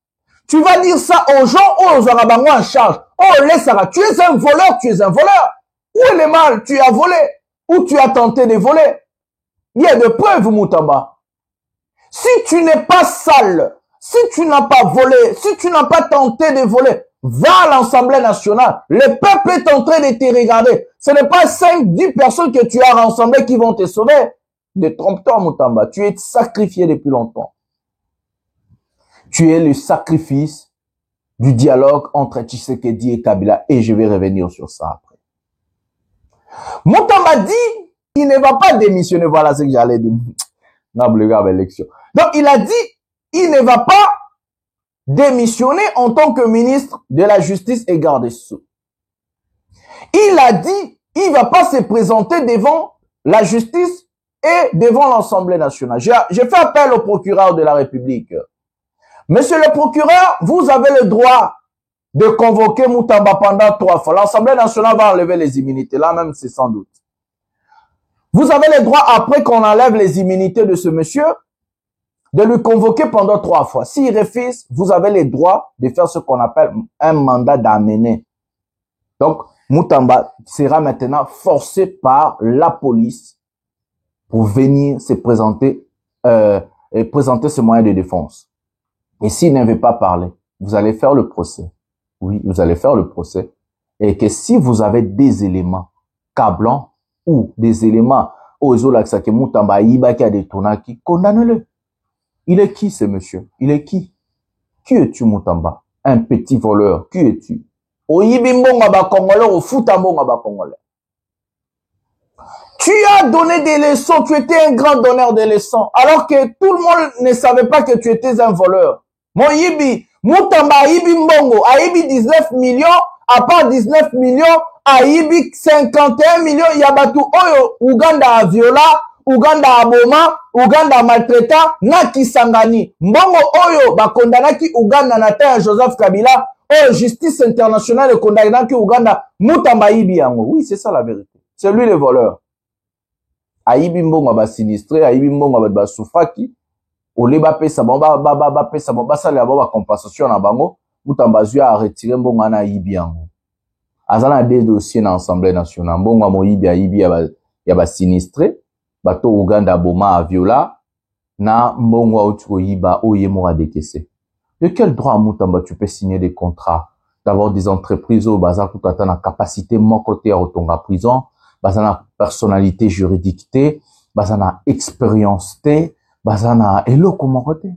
Tu vas dire ça aux gens, aux Orabango en charge. Oh, Olé Sara, tu es un voleur, tu es un voleur. Où est le mal? Tu as volé. Ou tu as tenté de voler. Il y a des preuves, Moutamba. Si tu n'es pas sale, si tu n'as pas volé, si tu n'as pas tenté de voler, va à l'Assemblée nationale. Le peuple est en train de te regarder. Ce n'est pas 5-10 personnes que tu as rassemblées qui vont te sauver. Ne trompe-toi, Moutamba. Tu es sacrifié depuis longtemps. Tu es le sacrifice du dialogue entre Tshisekedi et Kabila. Et je vais revenir sur ça après. Moutamba dit, il ne va pas démissionner. Voilà ce que j'allais dire. Donc, il a dit, il ne va pas démissionner en tant que ministre de la Justice et garde des Sceaux. Il a dit, il ne va pas se présenter devant la justice et devant l'Assemblée nationale. J'ai fait appel au procureur de la République. Monsieur le procureur, vous avez le droit de convoquer Moutamba pendant 3 fois. L'Assemblée nationale va enlever les immunités. Là même, c'est sans doute. Vous avez le droit, après qu'on enlève les immunités de ce monsieur, de lui convoquer pendant 3 fois. S'il refuse, vous avez le droit de faire ce qu'on appelle un mandat d'amener. Donc, Moutamba sera maintenant forcé par la police pour venir se présenter et présenter ses moyens de défense. Et s'il ne veut pas parler, vous allez faire le procès. Oui, vous allez faire le procès. Et que si vous avez des éléments câblants ou des éléments aux Zolaxake Moutamba Ibaki a détournaki, condamnez-le. Il est qui ce monsieur? Il est qui? Qui es-tu, Moutamba? Un petit voleur. Qui es-tu? Tu as donné des leçons. Tu étais un grand donneur de leçons. Alors que tout le monde ne savait pas que tu étais un voleur. Mon Yibi, Moutamba Yibi Mbongo, a Yibi 19 millions, à part 19 millions, a Yibi 51 millions, Yabatu Oyo, Uganda a viola, Uganda a boma, Uganda a maltraita, na Kisangani. Mbongo Oyo, bakondanaki Uganda na terre Joseph Kabila, oh, justice internationale kondanaki Uganda, Moutamba Yibi yango. Oui, c'est ça la vérité. C'est lui le voleur. Ayibi Mbongo ba sinistré, Ayibi Mbongo ba soufaki, Oleba pesa ba pesa ba sala ba compensation na bango, Moutamba zua a retiré Mbongo na Ayibi yango. Azana des dossiers dans l'Assemblée nationale. Mbongo mo Yibi Ayibi ya ba sinistré. Bato Uganda boma a viola na mbongo autre yiba oyemo a décaissé. De quel droit Moutamba tu peux signer des contrats, d'avoir des entreprises au bazar tout à na capacité mon côté à autonga prison, bazana personnalité juridique té, bazana expérience té, bazana eloko mon côté.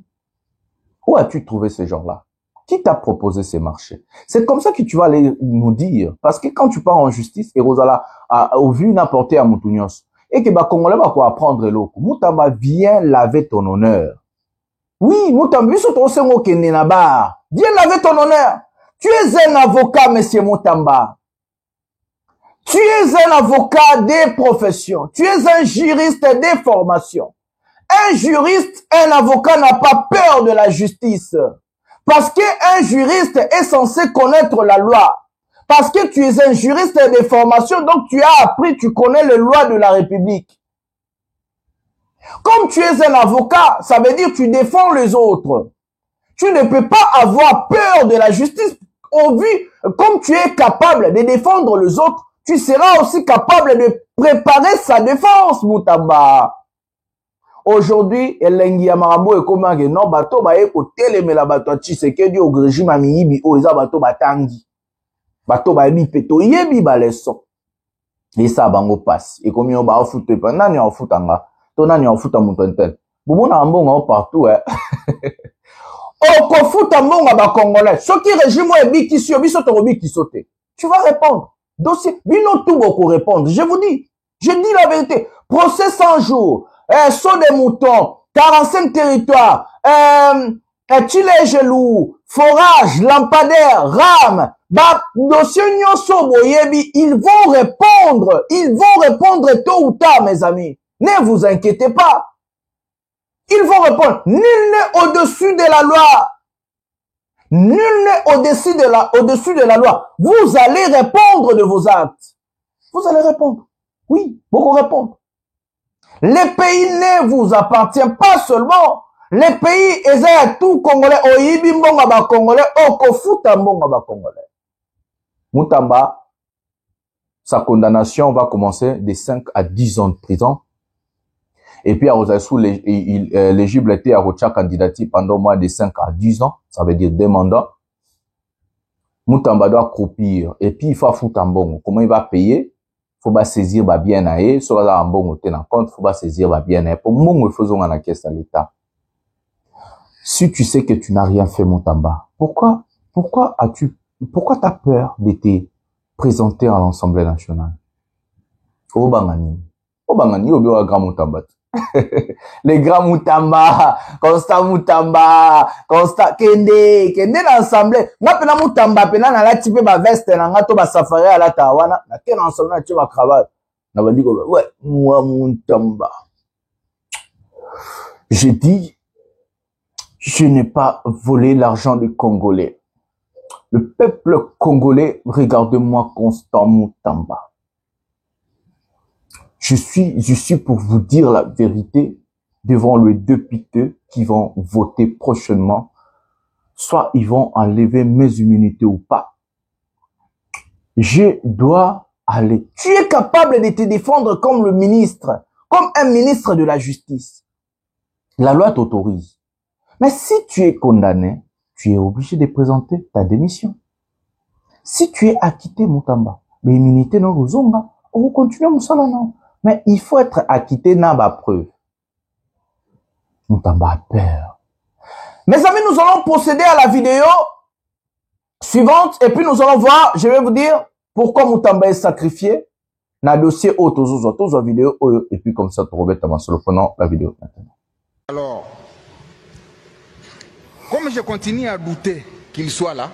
Où as-tu trouvé ces gens-là? Qui t'a proposé ces marchés? C'est comme ça que tu vas aller nous dire, parce que quand tu pars en justice et Rosala a vu n'apporter à Moutunios, et que ba Congolais va quoi apprendre l'eau. Moutamba vient laver ton honneur. Oui, Moutamba, viens laver ton honneur. Tu es un avocat, monsieur Moutamba. Tu es un avocat des professions. Tu es un juriste des formations. Un juriste, un avocat n'a pas peur de la justice. Parce qu'un juriste est censé connaître la loi. Parce que tu es un juriste de formation, donc tu as appris, tu connais les lois de la République. Comme tu es un avocat, ça veut dire que tu défends les autres. Tu ne peux pas avoir peur de la justice. Au vu, comme tu es capable de défendre les autres, tu seras aussi capable de préparer sa défense, Moutamba. Aujourd'hui, Elengi Yamarabo est comme un non, bateau, ba eko teleme la bateau, Tshisekedi au régime amiyibi, o eza bateau batangi. Bato ba yebi peto yebi ba leso. Et ça bango passe. Et comme yo ba foute pa nani en foutanga. To nani en fouta mutontel. Bubona mbonga partout hein. O ko fouta mbonga ba congolais. Ce qui régime yebi ki si biso to robi ki sauter. Tu vas répondre. Dossier bino tout beaucoup répondre. Je vous dis. Je dis la vérité. Procès 100 jours. Saut des moutons. 45 territoires. Tilège loup. Forage, lampadaire, rame, dossier nyonso boyebi, ils vont répondre tôt ou tard, mes amis. Ne vous inquiétez pas. Ils vont répondre. Nul n'est au-dessus de la loi. Nul n'est au-dessus de la loi. Vous allez répondre de vos actes. Vous allez répondre. Oui, beaucoup répondre. Les pays ne vous appartiennent pas seulement. Les pays, ils ont tout Congolais. Oyibi mbonga ba Congolais. Okofuta mbonga ba Congolais. Moutamba, sa condamnation va commencer de 5 à 10 ans de prison. Et puis, à Rosassou, l'éligible était à Rocha candidature pendant moins de 5 à 10 ans. Ça veut dire 2 mandats. Moutamba doit croupir. Et puis, il faut foutre un bon. Comment il va payer? Il faut saisir bien aé. Soit là, un bon, il faut saisir bien aé. Pour moi, il faut faire la caisse à l'État. Si tu sais que tu n'as rien fait, Moutamba, pourquoi t'as peur de te présenter à l'Assemblée nationale? Obangani, Obiwa Grand Moutamba. Les grands Moutamba, Constant Moutamba, Constant Kende dans l'Assemblée. Moi, pena Moutamba, pena na la type ba veste, na ngato ba safari à la tawana, na quel ensemble na tu ba cravate. Na ba dit ouais, moi Moutamba. J'ai dit, je n'ai pas volé l'argent des Congolais. Le peuple congolais, regardez-moi Constant Moutamba. Je suis pour vous dire la vérité devant les députés qui vont voter prochainement. Soit ils vont enlever mes immunités ou pas. Je dois aller. Tu es capable de te défendre comme le ministre, comme un ministre de la justice. La loi t'autorise. Mais si tu es condamné, tu es obligé de présenter ta démission. Si tu es acquitté, Moutamba, mais immunité non rozonga, on va continuer Moussala non. Mais il faut être acquitté dans la preuve. Moutamba a peur. Mes amis, nous allons procéder à la vidéo suivante et puis nous allons voir, je vais vous dire pourquoi Moutamba est sacrifié dans le dossier autres vidéo et puis comme ça, tu remettras prenons la vidéo maintenant. Alors, comme je continue à douter qu'il soit là,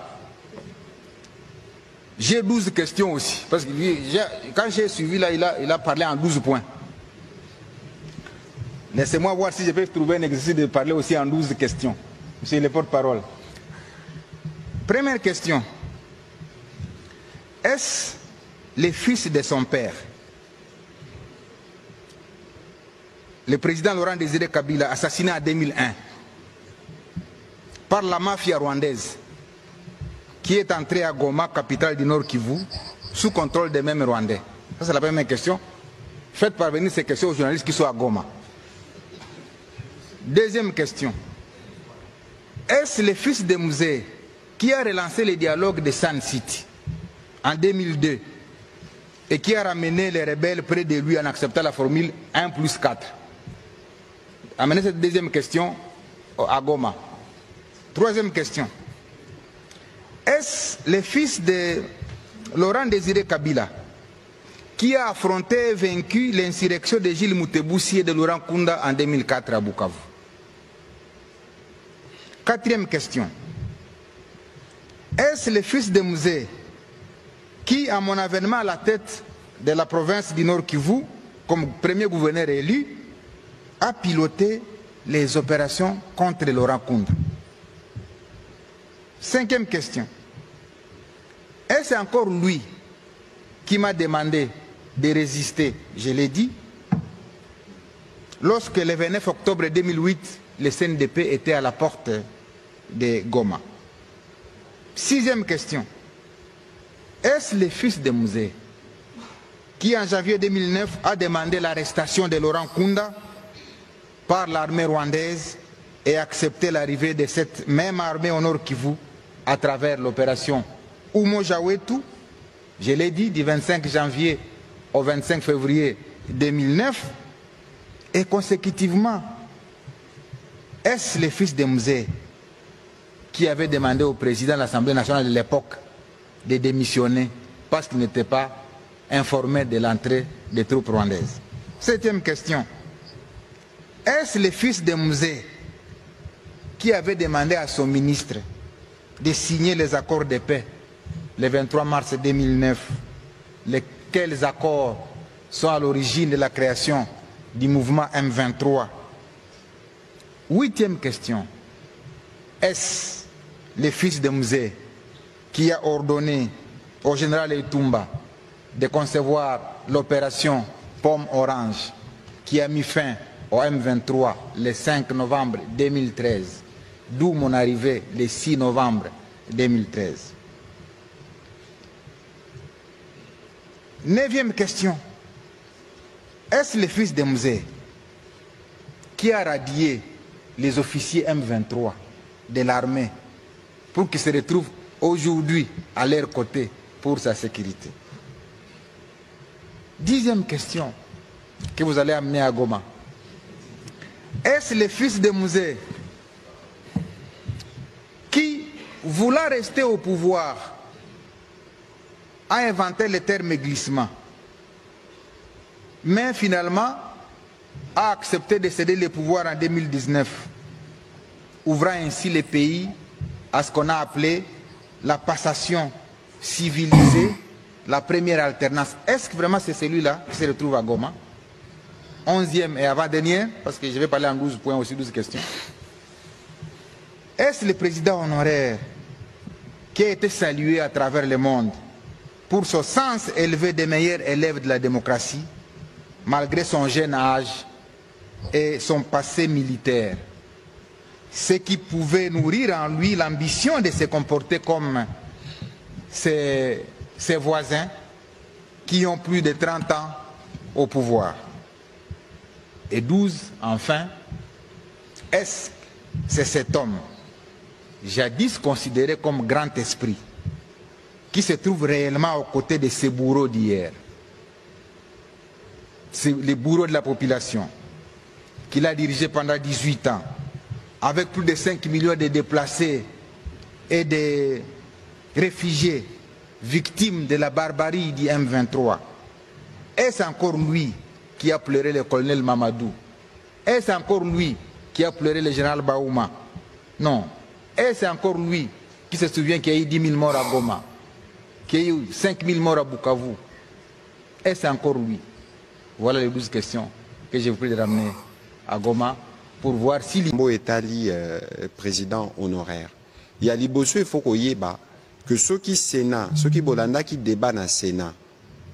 j'ai 12 questions aussi. Parce que quand j'ai suivi là, il a parlé en 12 points. Laissez-moi voir si je peux trouver un exercice de parler aussi en 12 questions. Monsieur le porte-parole. Première question. Est-ce le fils de son père, le président Laurent Désiré Kabila, assassiné en 2001 par la mafia rwandaise, qui est entré à Goma, capitale du Nord Kivu, sous contrôle des mêmes Rwandais? Ça, c'est la première question. Faites parvenir ces questions aux journalistes qui sont à Goma. Deuxième question. Est-ce le fils de Mouzé qui a relancé le dialogue de Sun City en 2002 et qui a ramené les rebelles près de lui en acceptant la formule 1+4? Amenez cette deuxième question à Goma. Troisième question. Est-ce le fils de Laurent Désiré Kabila qui a affronté et vaincu l'insurrection de Gilles Moutebousi et de Laurent Kunda en 2004 à Bukavu? Quatrième question. Est-ce le fils de Mouzé qui, à mon avènement à la tête de la province du Nord Kivu, comme premier gouverneur élu, a piloté les opérations contre Laurent Kunda? Cinquième question. Est-ce encore lui qui m'a demandé de résister? Je l'ai dit. Lorsque le 29 octobre 2008, le CNDP était à la porte de Goma. Sixième question. Est-ce le fils de Mouzé qui, en janvier 2009, a demandé l'arrestation de Laurent Kunda par l'armée rwandaise et accepté l'arrivée de cette même armée au Nord Kivu à travers l'opération Oumo Jawetu, je l'ai dit, du 25 janvier au 25 février 2009, et consécutivement, est-ce le fils de Mouzé qui avait demandé au président de l'Assemblée nationale de l'époque de démissionner parce qu'il n'était pas informé de l'entrée des troupes rwandaises? Septième question. Est-ce le fils de Mouzé qui avait demandé à son ministre de signer les accords de paix le 23 mars 2009, lesquels accords sont à l'origine de la création du mouvement M23? 8e question. Est-ce le fils de Mzee qui a ordonné au général Etumba de concevoir l'opération Pomme Orange qui a mis fin au M23 le 5 novembre 2013, d'où mon arrivée le 6 novembre 2013. 9e question. Est-ce le fils de Mzee qui a radié les officiers M23 de l'armée pour qu'ils se retrouvent aujourd'hui à leur côté pour sa sécurité? 10e question que vous allez amener à Goma. Est-ce le fils de Mzee qui, voulant rester au pouvoir, a inventé le terme glissement, mais finalement a accepté de céder le pouvoir en 2019, ouvrant ainsi le pays à ce qu'on a appelé la passation civilisée, la première alternance? Est-ce que vraiment c'est celui-là qui se retrouve à Goma? 11e et avant-dernier, parce que je vais parler en 12 points aussi, 12 questions. Est-ce le président honoraire qui a été salué à travers le monde pour son sens élevé des meilleurs élèves de la démocratie, malgré son jeune âge et son passé militaire, ce qui pouvait nourrir en lui l'ambition de se comporter comme ses voisins qui ont plus de 30 ans au pouvoir? Et 12, enfin, est-ce que c'est cet homme, jadis considéré comme grand esprit, qui se trouve réellement aux côtés de ces bourreaux d'hier, les bourreaux de la population, qu'il a dirigé pendant 18 ans, avec plus de 5 millions de déplacés et de réfugiés victimes de la barbarie du M23? Est-ce encore lui qui a pleuré le colonel Mamadou? Est-ce encore lui qui a pleuré le général Baouma? Non. Est-ce encore lui qui se souvient qu'il y a eu 10 000 morts à Goma, qu'il y a eu 5 000 morts à Bukavu? Est-ce encore lui? Voilà les 12 questions que je vous prie de ramener à Goma pour voir si... Mbo Etali, président honoraire. Il y a liboso, il faut qu'on y ait que ceux qui Sénat, ceux qui Bolanda qui débattent dans le Sénat,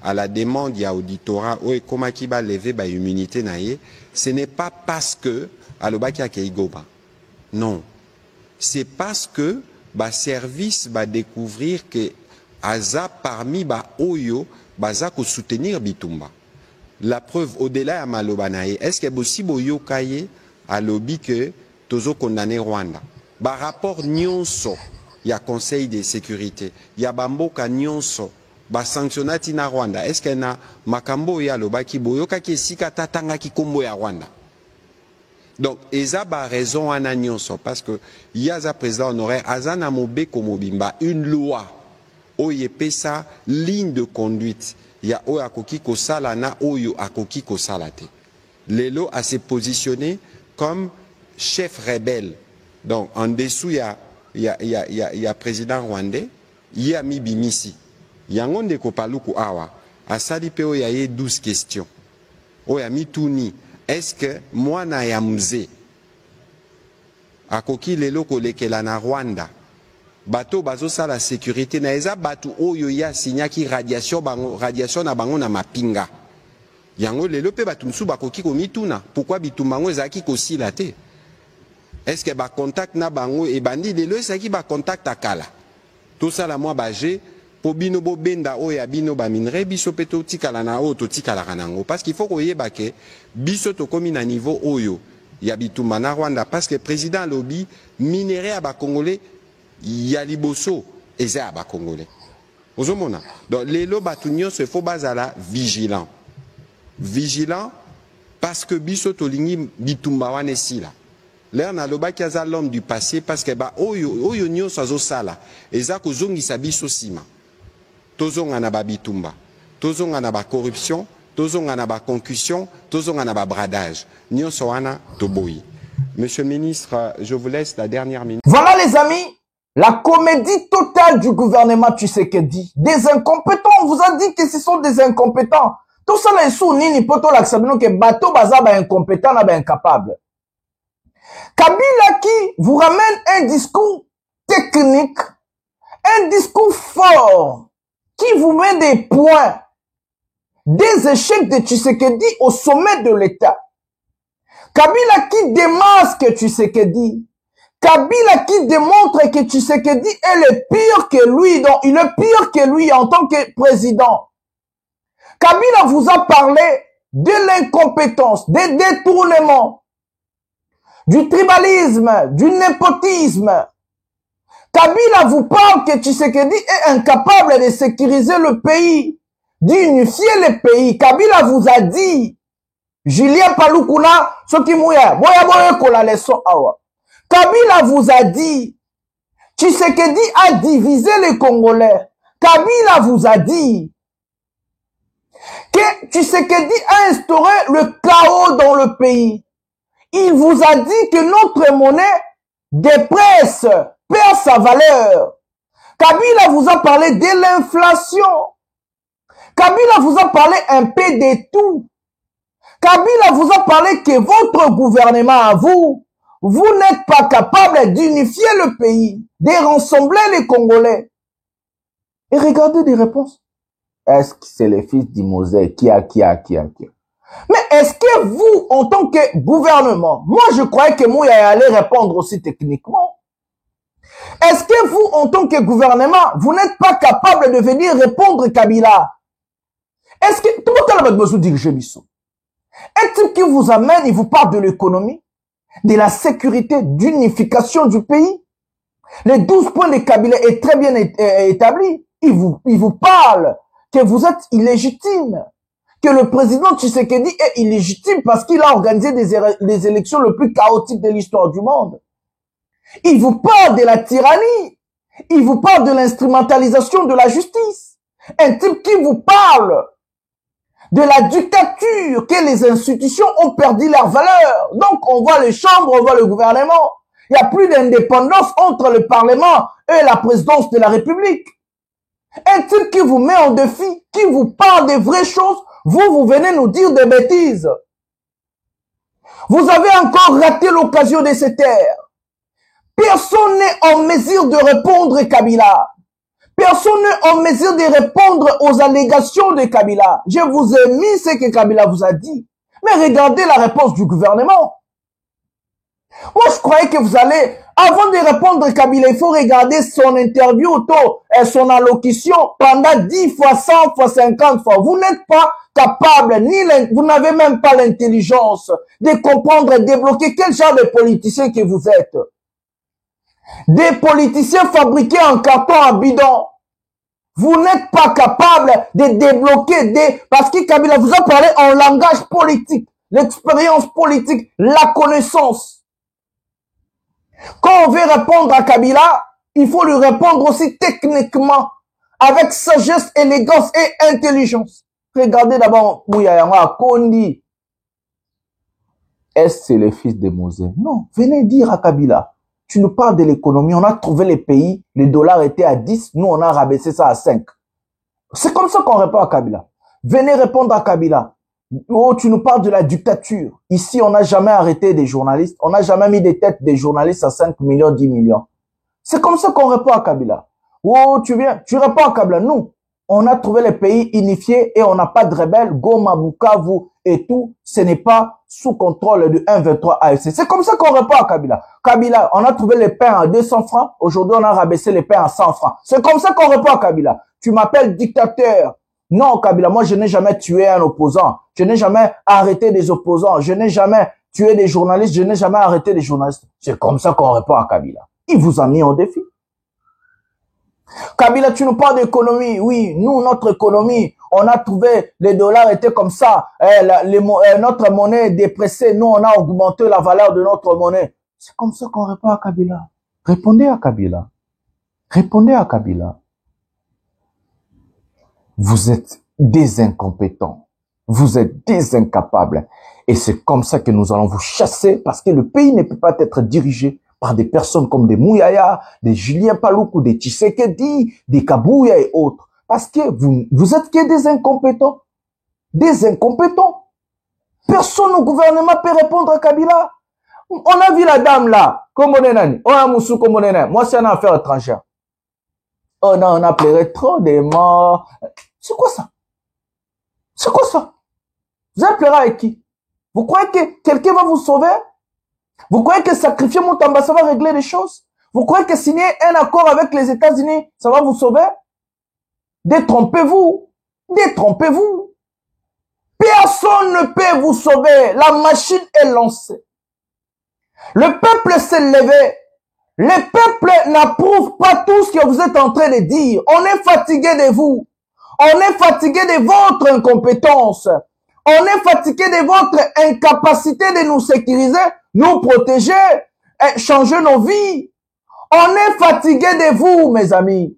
à la demande, il y a auditorat, ou comment qui va lever l'immunité, ce n'est pas parce que, à l'obaki a Goma. Non. C'est parce que, service va découvrir que, Aza parmi Oyo, Baza ko soutenir Bitumba. La preuve, au-delà à Malobanaye, est-ce qu'il y a aussi Boyo Kaye à lobby que Tozo condamné Rwanda? Rapport Nyonso, il y a Conseil de sécurité, il y a Bamboka Nyonso, sanctionnati na Rwanda. Est-ce qu'il y a Makambo ya lobaki Boyo Kaki Sika Tatanga ki Kombo ya Rwanda? Donc, Eza a raison à Nyonso, parce que il y a un président honoraire, Azana Mobe Komobimba, une loi, Oyepe sa ligne de conduite. Il y a Oyakoki Kosala na Oyo Akoki Kosalate. Lelo a se positionné comme chef rebelle. Donc en dessous il y a président rwandais, il y a Mibimisi. Yangonde Kopaluku Awa. A Salipeo il y a 12 questions. Oya Mituni. Est-ce que moi na ya Mzee Akoki lelo kolekela na Rwanda? Bato bazo sa la sécurité na eza bato oyo ya signaki radiation na bango na mapinga. Yango lelo pe bato msu bakoki komituna. Pourquoi bitumbango ezaki kosila te? Est-ce que ba contact na bango e bandi lelo ezaki ba contact akala? Tout ça la moi bagé po bino bo benda oya bino ba minre biso pe to tikala na o to tikala kanango parce qu'il faut koyeba ke biso to komi na niveau oyo ya bitumba na Rwanda parce que président lobby minéré à ba congolais ya liboso eza ba congolais. Ozomona. Donc les lobatunions se faut bazala vigilant. Vigilant parce que biso to lingi bitumba wane sila. L'air na loba kiaza l'homme du passé parce que ba oyo nyo sazo sala eza ko zongisa biso sima. Tozonga na ba bitumba. Tozonga na ba corruption, tozonga na ba concussion, tozonga na ba bradage. Nyo soana toboyi. Monsieur le ministre, je vous laisse la dernière minute. Voilà les amis, La comédie totale du gouvernement Tshisekedi. Des incompétents, on vous a dit que ce sont des incompétents. Tout ça, là, sous nini poto l'aksabino que bateau baza ba incompétent na ba incapable. Kabila qui vous ramène un discours technique, un discours fort, qui vous met des points, des échecs de Tshisekedi au sommet de l'État. Kabila qui démasque Tshisekedi. Kabila qui démontre que Tshisekedi est le pire que lui, donc il est pire que lui en tant que président. Kabila vous a parlé de l'incompétence, des détournements, du tribalisme, du népotisme. Kabila vous parle que Tshisekedi est incapable de sécuriser le pays, d'unifier le pays. Kabila vous a dit, Julien Palukuna, ce qui mouya, boya kola leçon awa. Kabila vous a dit, Tshisekedi a divisé les Congolais. Kabila vous a dit que Tshisekedi a instauré le chaos dans le pays. Il vous a dit que notre monnaie dépresse, perd sa valeur. Kabila vous a parlé de l'inflation. Kabila vous a parlé un peu de tout. Kabila vous a parlé que votre gouvernement à vous, vous n'êtes pas capable d'unifier le pays, de rassembler les Congolais. Et regardez des réponses. Est-ce que c'est le fils d'Imosé qui a. Mais est-ce que vous, en tant que gouvernement, moi je croyais que Mouya allait répondre aussi techniquement. Est-ce que vous, en tant que gouvernement, vous n'êtes pas capable de venir répondre Kabila? Est-ce que tout le monde a besoin de diriger Bissot? Un type qui vous amène, il vous parle de l'économie, de la sécurité, d'unification du pays. Les 12 points de Kabila est très bien établi. Il vous parle que vous êtes illégitime, que le président Tshisekedi est illégitime parce qu'il a organisé les élections les plus chaotiques de l'histoire du monde. Il vous parle de la tyrannie. Il vous parle de l'instrumentalisation de la justice. Un type qui vous parle de la dictature, que les institutions ont perdu leur valeur. Donc, on voit les chambres, on voit le gouvernement. Il n'y a plus d'indépendance entre le Parlement et la présidence de la République. Un type qui vous met en défi, qui vous parle des vraies choses, vous venez nous dire des bêtises. Vous avez encore raté l'occasion de se taire. Personne n'est en mesure de répondre Kabila. Personne n'est en mesure de répondre aux allégations de Kabila. Je vous ai mis ce que Kabila vous a dit. Mais regardez la réponse du gouvernement. Moi, je croyais que vous allez, avant de répondre Kabila, il faut regarder son interview, et son allocution pendant 10 fois, 100 fois, 50 fois. Vous n'êtes pas capable, vous n'avez même pas l'intelligence de comprendre et débloquer quel genre de politicien que vous êtes. Des politiciens fabriqués en carton à bidon. Vous n'êtes pas capable de débloquer parce que Kabila vous a parlé en langage politique, l'expérience politique, la connaissance. Quand on veut répondre à Kabila, il faut lui répondre aussi techniquement, avec sagesse, élégance et intelligence. Regardez d'abord Mouyayama Kondi. Est-ce que c'est le fils de Mosé? Non, venez dire à Kabila. Tu nous parles de l'économie, on a trouvé les pays, les dollars étaient à 10, nous on a rabaissé ça à 5. C'est comme ça qu'on répond à Kabila. Venez répondre à Kabila. Oh, tu nous parles de la dictature. Ici, on n'a jamais arrêté des journalistes, on n'a jamais mis des têtes des journalistes à 5 millions, 10 millions. C'est comme ça qu'on répond à Kabila. Oh, tu réponds à Kabila. Nous, on a trouvé les pays unifiés et on n'a pas de rebelles, Goma, Bukavu et tout, ce n'est pas sous contrôle du 1-23 AFC. C'est comme ça qu'on répond à Kabila. Kabila, on a trouvé les pains à 200 francs, aujourd'hui on a rabaissé les pains à 100 francs. C'est comme ça qu'on répond à Kabila. Tu m'appelles dictateur. Non, Kabila, moi je n'ai jamais tué un opposant. Je n'ai jamais arrêté des opposants. Je n'ai jamais tué des journalistes. Je n'ai jamais arrêté des journalistes. C'est comme ça qu'on répond à Kabila. Il vous a mis en défi. Kabila, tu nous parles d'économie. Oui, nous, notre économie, on a trouvé, les dollars étaient comme ça. Notre monnaie est dépressée. Nous, on a augmenté la valeur de notre monnaie. C'est comme ça qu'on répond à Kabila. Répondez à Kabila. Répondez à Kabila. Vous êtes des incompétents. Vous êtes des incapables. Et c'est comme ça que nous allons vous chasser parce que le pays ne peut pas être dirigé par des personnes comme des Mouyaya, des Julien Paloukou, des Tshisekedi, des Kabouya et autres. Parce que vous êtes que des incompétents. Des incompétents. Personne au gouvernement peut répondre à Kabila. On a vu la dame là, comme on est nani. On a Moussou comme on est nani. Moi, c'est une affaire étrangère. On a pleuré trop des morts. C'est quoi ça? C'est quoi ça? Vous allez pleurer avec qui? Vous croyez que quelqu'un va vous sauver? Vous croyez que sacrifier Moutamba, ça va régler les choses? Vous croyez que signer un accord avec les États-Unis, ça va vous sauver? Détrompez-vous. Détrompez-vous. Personne ne peut vous sauver. La machine est lancée. Le peuple s'est levé. Le peuple n'approuve pas tout ce que vous êtes en train de dire. On est fatigué de vous. On est fatigué de votre incompétence. On est fatigué de votre incapacité de nous sécuriser, nous protéger, et changer nos vies. On est fatigué de vous, mes amis.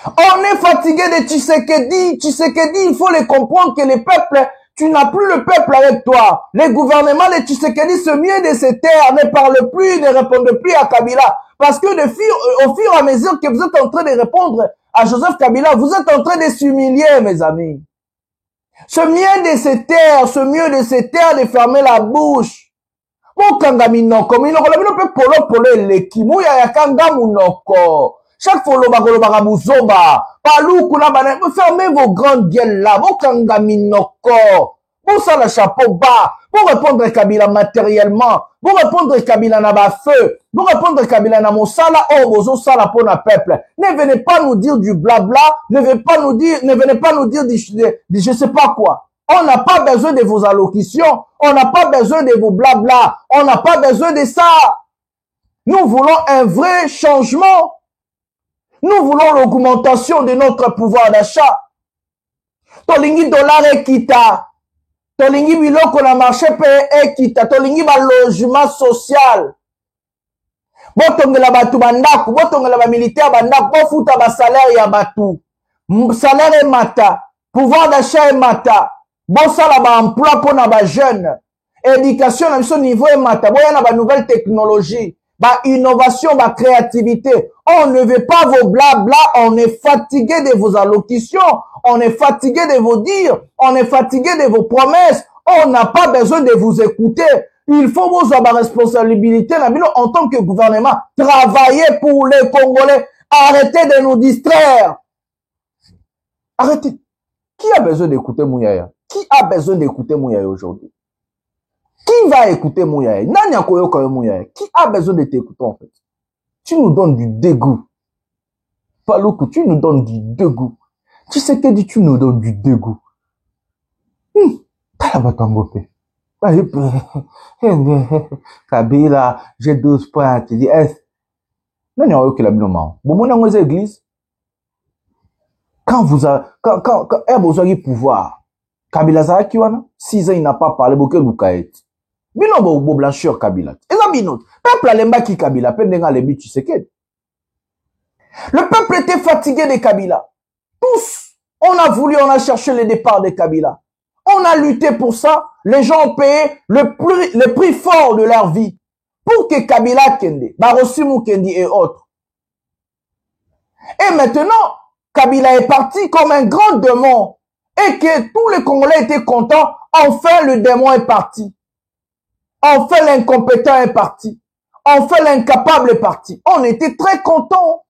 On est fatigué de Tshisekedi. Tshisekedi, il faut le comprendre que le peuple, tu n'as plus le peuple avec toi. Le gouvernement de Tshisekedi se mient de ses terres, ne parle plus, ne répond plus à Kabila. Parce que au fur et à mesure que vous êtes en train de répondre à Joseph Kabila, vous êtes en train de s'humilier, mes amis. Se mient de ses terres, de fermer la bouche. Mokanga minoko, minoko pe polo elekimu ya kanga munoko. Chaque fois, fermez vos grandes gueules là. Mokanga minoko. Pour ça, le chapeau bas. Pour répondre à Kabila matériellement. Pour répondre à Kabila na ba feu. Pour répondre à Kabila na mosala. Oh, bozo sala pour na peuple. Ne venez pas nous dire du blabla. Ne venez pas nous dire du je sais pas quoi. On n'a pas besoin de vos allocutions. On n'a pas besoin de vos blabla. On n'a pas besoin de ça. Nous voulons un vrai changement. Nous voulons l'augmentation de notre pouvoir d'achat. Tolingi dollar ekita. Tolingi biloko na marché pe ekita. Tolingi ba logement social. Botongela batu bandaku, botongela ba militaire bandaku, bofuta ba salaire ya batu. Salaire mata, pouvoir d'achat et mata. Bosala ba emploi pour na ba jeune. Éducation na biso niveau et mata. Boya na ba nouvelle technologie. Bah, innovation, bah, créativité. On ne veut pas vos blabla, on est fatigué de vos allocutions, on est fatigué de vos dires, on est fatigué de vos promesses, on n'a pas besoin de vous écouter. Il faut vous avoir responsabilité, en tant que gouvernement, travailler pour les Congolais, arrêtez de nous distraire. Arrêtez. Qui a besoin d'écouter Mouyaya? Qui a besoin d'écouter Mouyaya aujourd'hui? Qui va écouter Mouyaya? Nanya koyoka Mouyaya. Qui a besoin de t'écouter en fait? Tu nous donnes du dégoût. Paloukou, tu nous donnes du dégoût. Tu sais que tu nous donnes du dégoût. Kabila, j'ai 12 points. Tu dis, Nanya koyoka la binoma. Bomona ngweze église. Quand vous avez, quand vous avez pouvoir, Kabila Zaki wana, 6 ans il n'a pas parlé, beaucoup Lukaet. Bino bo blancheur Kabila. Et ça bino. Peuple alemba qui Kabila, pendenga lebi tu sais que. Le peuple était fatigué de Kabila. Tous, on a cherché le départ de Kabila. On a lutté pour ça. Les gens ont payé le prix fort de leur vie pour que Kabila kende, Barosimu Kendi et autres. Et maintenant, Kabila est parti comme un grand démon et que tous les Congolais étaient contents. Enfin, le démon est parti. Enfin, l'incompétent est parti. Enfin, l'incapable est parti. On était très contents.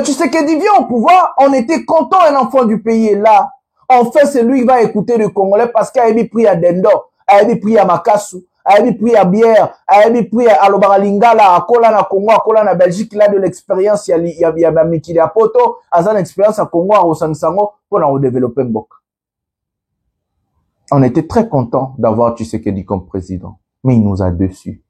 Tu sais qu'il dit, vient au pouvoir, on était contents, un enfant du pays est là. Enfin, c'est lui qui va écouter le Congolais parce qu'il a pris à Dendo, il a pris à Makassou, il a pris à Bière, il a pris à Lobaralingala, à Kola na Congo, à Kola na Belgique, il a de l'expérience, il y a Mikili Apoto, il a une expérience à Congo, à Osansango, pour nous développer Mboka. On était très contents d'avoir Tshisekedi comme président, mais il nous a déçus.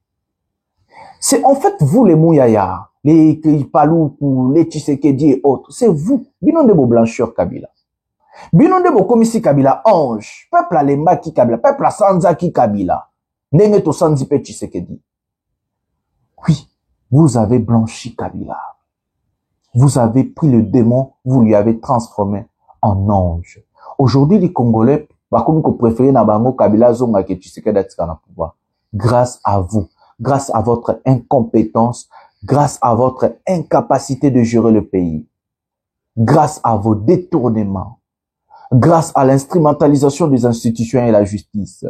C'est en fait vous les Mouyaya, les Paloukou, les Tshisekedi et autres, c'est vous, binon de vos blancheurs Kabila. Binon de vos komissi Kabila, ange, peuple alemba ki Kabila, peuple sanza ki Kabila, nenge to sanzi pe Tshisekedi. Oui, vous avez blanchi Kabila. Vous avez pris le démon, vous lui avez transformé en ange. Aujourd'hui, les Congolais, comme vous préférez na bango Kabila zonga ke Tshisekedi atika na pouvoir. grâce à vous, grâce à votre incompétence, grâce à votre incapacité de gérer le pays, grâce à vos détournements, grâce à l'instrumentalisation des institutions et la justice,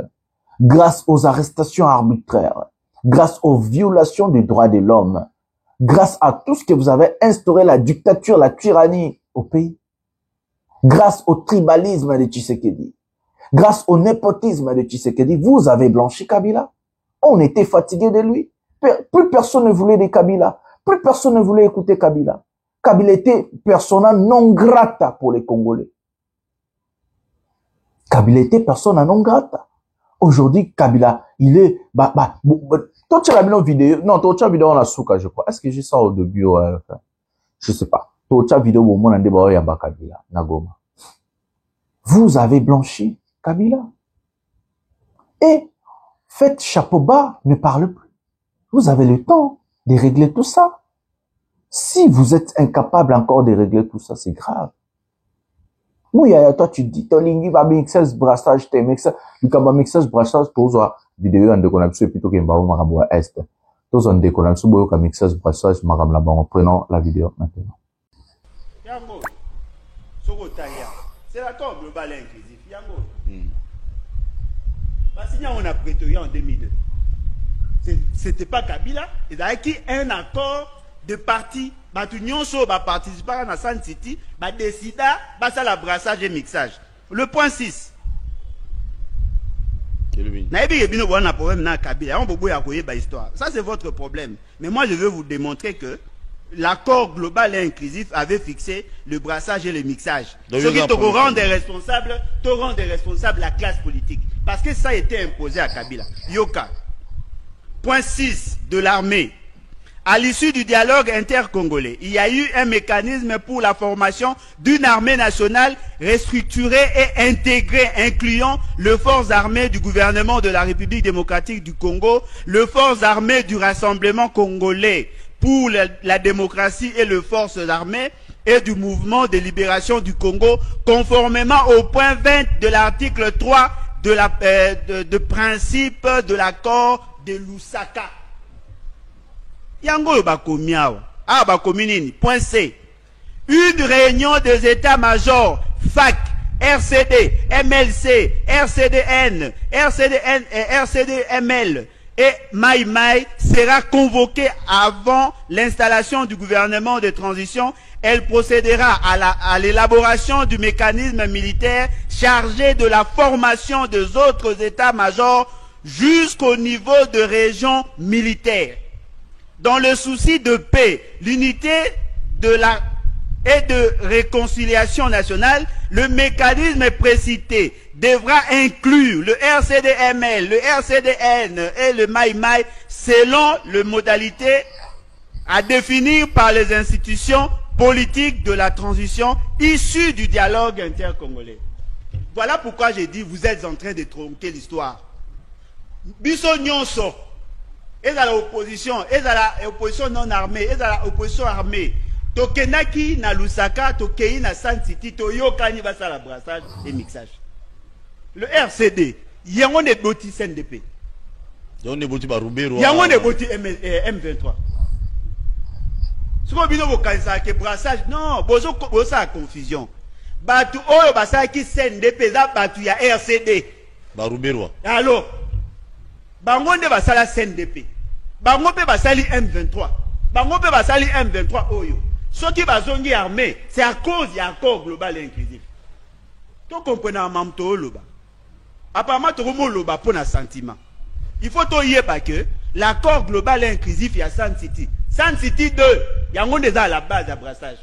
grâce aux arrestations arbitraires, grâce aux violations des droits de l'homme, grâce à tout ce que vous avez instauré, la dictature, la tyrannie au pays, grâce au tribalisme de Tshisekedi, grâce au népotisme de Tshisekedi, vous avez blanchi Kabila. On était fatigué de lui. Plus personne ne voulait de Kabila. Plus personne ne voulait écouter Kabila. Kabila était persona non grata pour les Congolais. Kabila était persona non grata. Aujourd'hui, Kabila, il est, toi, tu as la vidéo, non, toi, tu as vidéo en la souka, je crois. Est-ce que j'ai ça au début, je sais pas. Toi, tu as vidéo au monde, on a Kabila, Nagoma. Vous avez blanchi Kabila. Et, faites chapeau bas, ne parle plus. Vous avez le temps de régler tout ça. Si vous êtes incapable encore de régler tout ça, c'est grave. Mouya, toi, tu dis, ton lingi va mixer ce brassage, tu mixes, tu vas mixer ce brassage, tu as vidéo en déconnexion, plutôt qu'il y a un marabout à est. Tu as en déconnexion, tu as mixé ce brassage, marab là-bas, en prenant la vidéo maintenant. Yango, c'est l'accord global et inclusif. Yango. Parce qu'il y a un prêté en 2002. C'était pas Kabila, il y a un accord de parti. L'Union va participer à la San City, va décider, va faire le brassage et mixage. Le point 6. Ça, c'est votre problème. Mais moi, je veux vous démontrer que l'accord global et inclusif avait fixé le brassage et le mixage. Ce qui te rend des responsables la classe politique. Parce que ça a été imposé à Kabila. Yoka. Point 6 de l'armée. À l'issue du dialogue intercongolais, il y a eu un mécanisme pour la formation d'une armée nationale restructurée et intégrée, incluant les forces armées du gouvernement de la République démocratique du Congo, les forces armées du Rassemblement congolais pour la démocratie et les forces armées et du mouvement de libération du Congo, conformément au point 20 de l'article 3 de principe de l'accord de Lusaka. Yango bakomiao. Ah bakominini. Point C. Une réunion des états-majors FAC, RCD, MLC, RCDN, RCDN et RCDML et Maï sera convoquée avant l'installation du gouvernement de transition. Elle procédera à l'élaboration du mécanisme militaire chargé de la formation des autres états-majors jusqu'au niveau de région militaire. Dans le souci de paix, l'unité et de réconciliation nationale, le mécanisme précité devra inclure le RCDML, le RCDN et le Maï selon les modalités à définir par les institutions politiques de la transition issues du dialogue intercongolais. Voilà pourquoi j'ai dit vous êtes en train de tronquer l'histoire. Biso nyonso. Et à l'opposition, et à l'opposition non armée, et à l'opposition armée. Tokenaki na Lusaka, Tokei na San City, Toyokani basa la brassage et mixage. Le RCD, yango ne boti CNDP. Yango ne boti Barubero. Yango ne boti M23. Ce qu'on dit au cancer que brassage, non, bozo bosa confusion. Batu oyo basa ki CNDP za batu ya RCD. Barubero. Alors, bango nde basala CNDP. Bango pe basali M23. Bango pe basali M23 oyo. Ceux qui bazongi armé, c'est à cause du accord global et inclusif. Tu comprends mamto loba. Apparemment tu remontes loba pour un sentiment. Il faut to yeba que l'accord global et inclusif il y a San City. San City 2, il y a déjà à la base de brassage.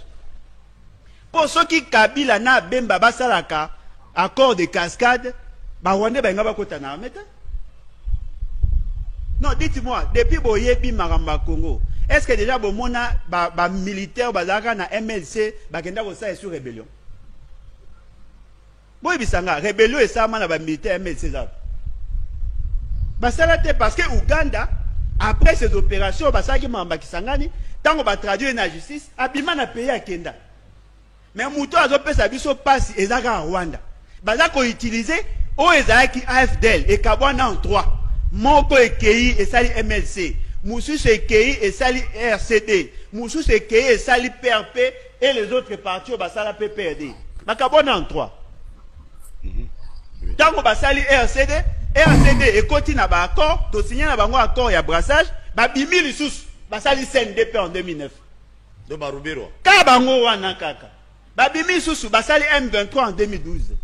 Pour ceux qui Kabila na bemba basalaka accord de cascade, ba wande ba ngaba kota na meta. Non, dites-moi, depuis Boyebi Maramba Congo, est-ce que déjà Bomona, militaire, bazaka na MLC, bakenda ko sa sur rébellion? Boyebi Sanga, rébellion et ça, man, militaire MLC. Basalate parce que Ouganda, après ces opérations, basaki Maramba Kisangani, tant qu'on va traduire la justice, abima na pays à Kenda. Mais Mouto a zopé sa biso passe ezaka en Rwanda. Bazako utilisé, o ezaki AFDL et Kabwana en 3. moko ekei esali MLC, mosusu ekei esali RCD, mosusu ekei esali PRP et les autres partis basala PPRD. Bakabona en 3. Tango basali RCD ekoti na ba accord, to signer na bango accord ya brassage, ba bimi lisusu basali CNDP en 2009. Do barubiro. Ka bango wana kaka. Ba bimi lisusu basali M23 en 2012.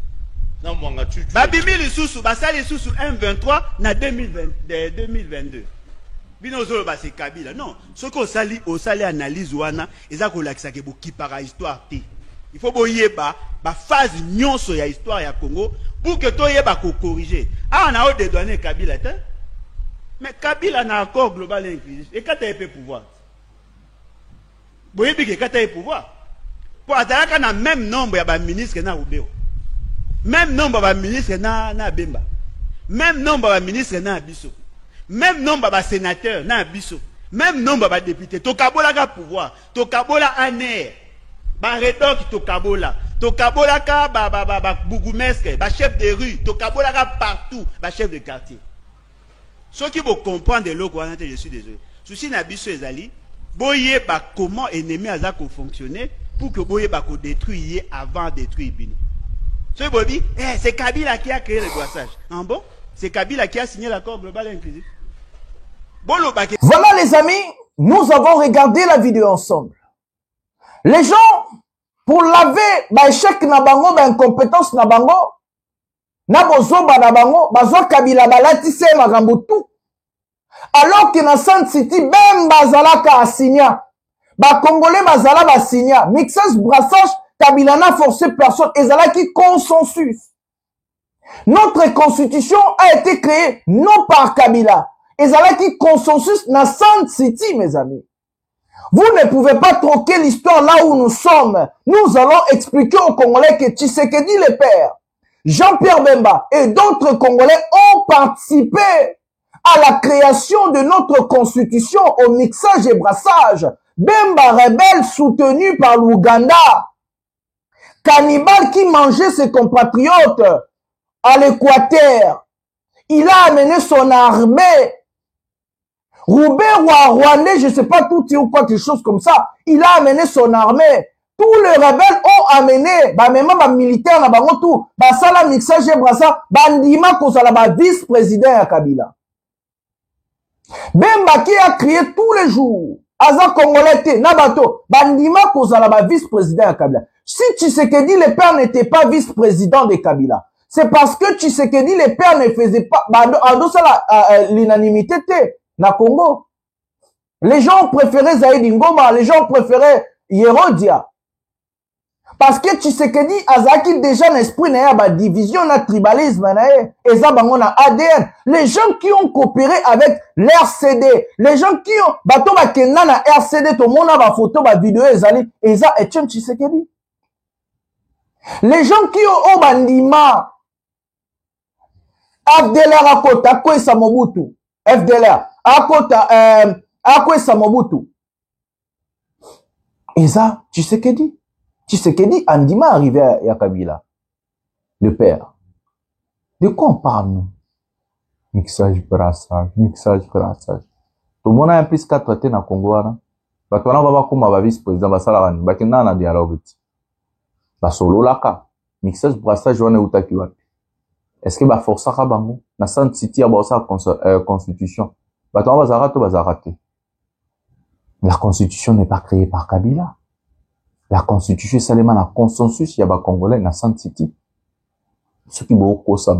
Na mwanga chuchu. Ba bimi lisusu basali lisusu M23 na 2022. Bino zolo basi Kabila. Non, ce qu'on osali analyse wana, eza ko lakisa ke boki para histoire te. Il faut boyeba ba phase nyonso ya histoire ya Congo pour que to yeba ko corriger. Ah, on a dédouané Kabila te. Mais Kabila na accord global inclusif et quand il peut pouvoir. Boyebi ke quand il pouvoir. Pour ataka na même nombre ya ba ministre na Rubeo. Même nombre ba ministre na Bemba. Même nombre ba ministre na Biso. Même nombre ba sénateur na Biso. Même nombre ba député. To kabola ka pouvoir. To kabola aner. Ba rédoc to kabola. To kabola ka ba bougumestre, ba chef de rue. To kabola ka partout. Ba chef de quartier. Ceux qui vont comprendre de l'eau, je suis désolé. Souci na Biso ezali. Boye ba comment ennemi a fonctionner pour que boye ba ko détruire avant de détruire Bino. Ce Bobby, c'est Kabila qui a créé le brassage. En bon, c'est Kabila qui a signé l'accord global inclusif. Voilà les amis, nous avons regardé la vidéo ensemble. Les gens, pour laver échec na bango, incompétence na bango, na bozoba na bango, bazo Kabila balatise makambo tout. Alors que na Sand City, ben bazalaka asigna. Ba Congolais bazala ba signa. Mixage, brassage, Kabila n'a forcé personne. Ezalaki consensus. Notre constitution a été créée non par Kabila. Ezalaki consensus na Sand City, mes amis. Vous ne pouvez pas troquer l'histoire là où nous sommes. Nous allons expliquer aux Congolais que Tshisekedi le père, Jean-Pierre Bemba et d'autres Congolais ont participé à la création de notre constitution, au mixage et brassage. Bemba rebelle soutenu par l'Ouganda. Cannibale qui mangeait ses compatriotes à l'Équateur. Il a amené son armée. Roubaix, Rwandais, je ne sais pas tout ou quoi, quelque chose comme ça. Il a amené son armée. Tous les rebelles ont amené, même les militaires, tout, ça mixage et brassage, bandima kozala vice-président à Kabila. Bemba qui a crié tous les jours. Aza Congolais, Nabato, bandima kozala vice-président à Kabila. Si Tshisekedi le père n'était pas vice-président de Kabila, c'est parce que Tshisekedi le père ne faisait pas, l'unanimité na Congo. Les gens ont préféré Zaïdi Ngoma, les gens ont préféré Yerodia. Parce que Tshisekedi azaki déjà l'esprit na division, na tribalisme na et ça bango na ADN. Les gens qui ont coopéré avec l'RCD, les gens qui ont bato bakenda na RCD, to mona ba photo ba vidéo ezali eza Etienne Tshisekedi. Les gens qui ont bandima FDLR akota kwesa Mobutu, FDLR akwesa Mobutu. Eza Tshisekedi. Tshisekedi andima arrivé à Kabila, le père. De quoi on parle, nous? Mixage, brassage, mixage, brassage. Tout le monde a un plus qu'à traiter dans le Congo. Batouana baba kuma ba vice-président basalani, bakina na dialogue. Basolo laka. Mixage, brassage, wane utaki wapi. Est-ce que ba força ka bango? Na Sand City ya bosa constitution. Batouana bazarato bazarate. La constitution n'est pas créée par Kabila. La constitution, c'est seulement la consensus, il y a des Congolais dans Sand City. Ceux qui beaucoup ça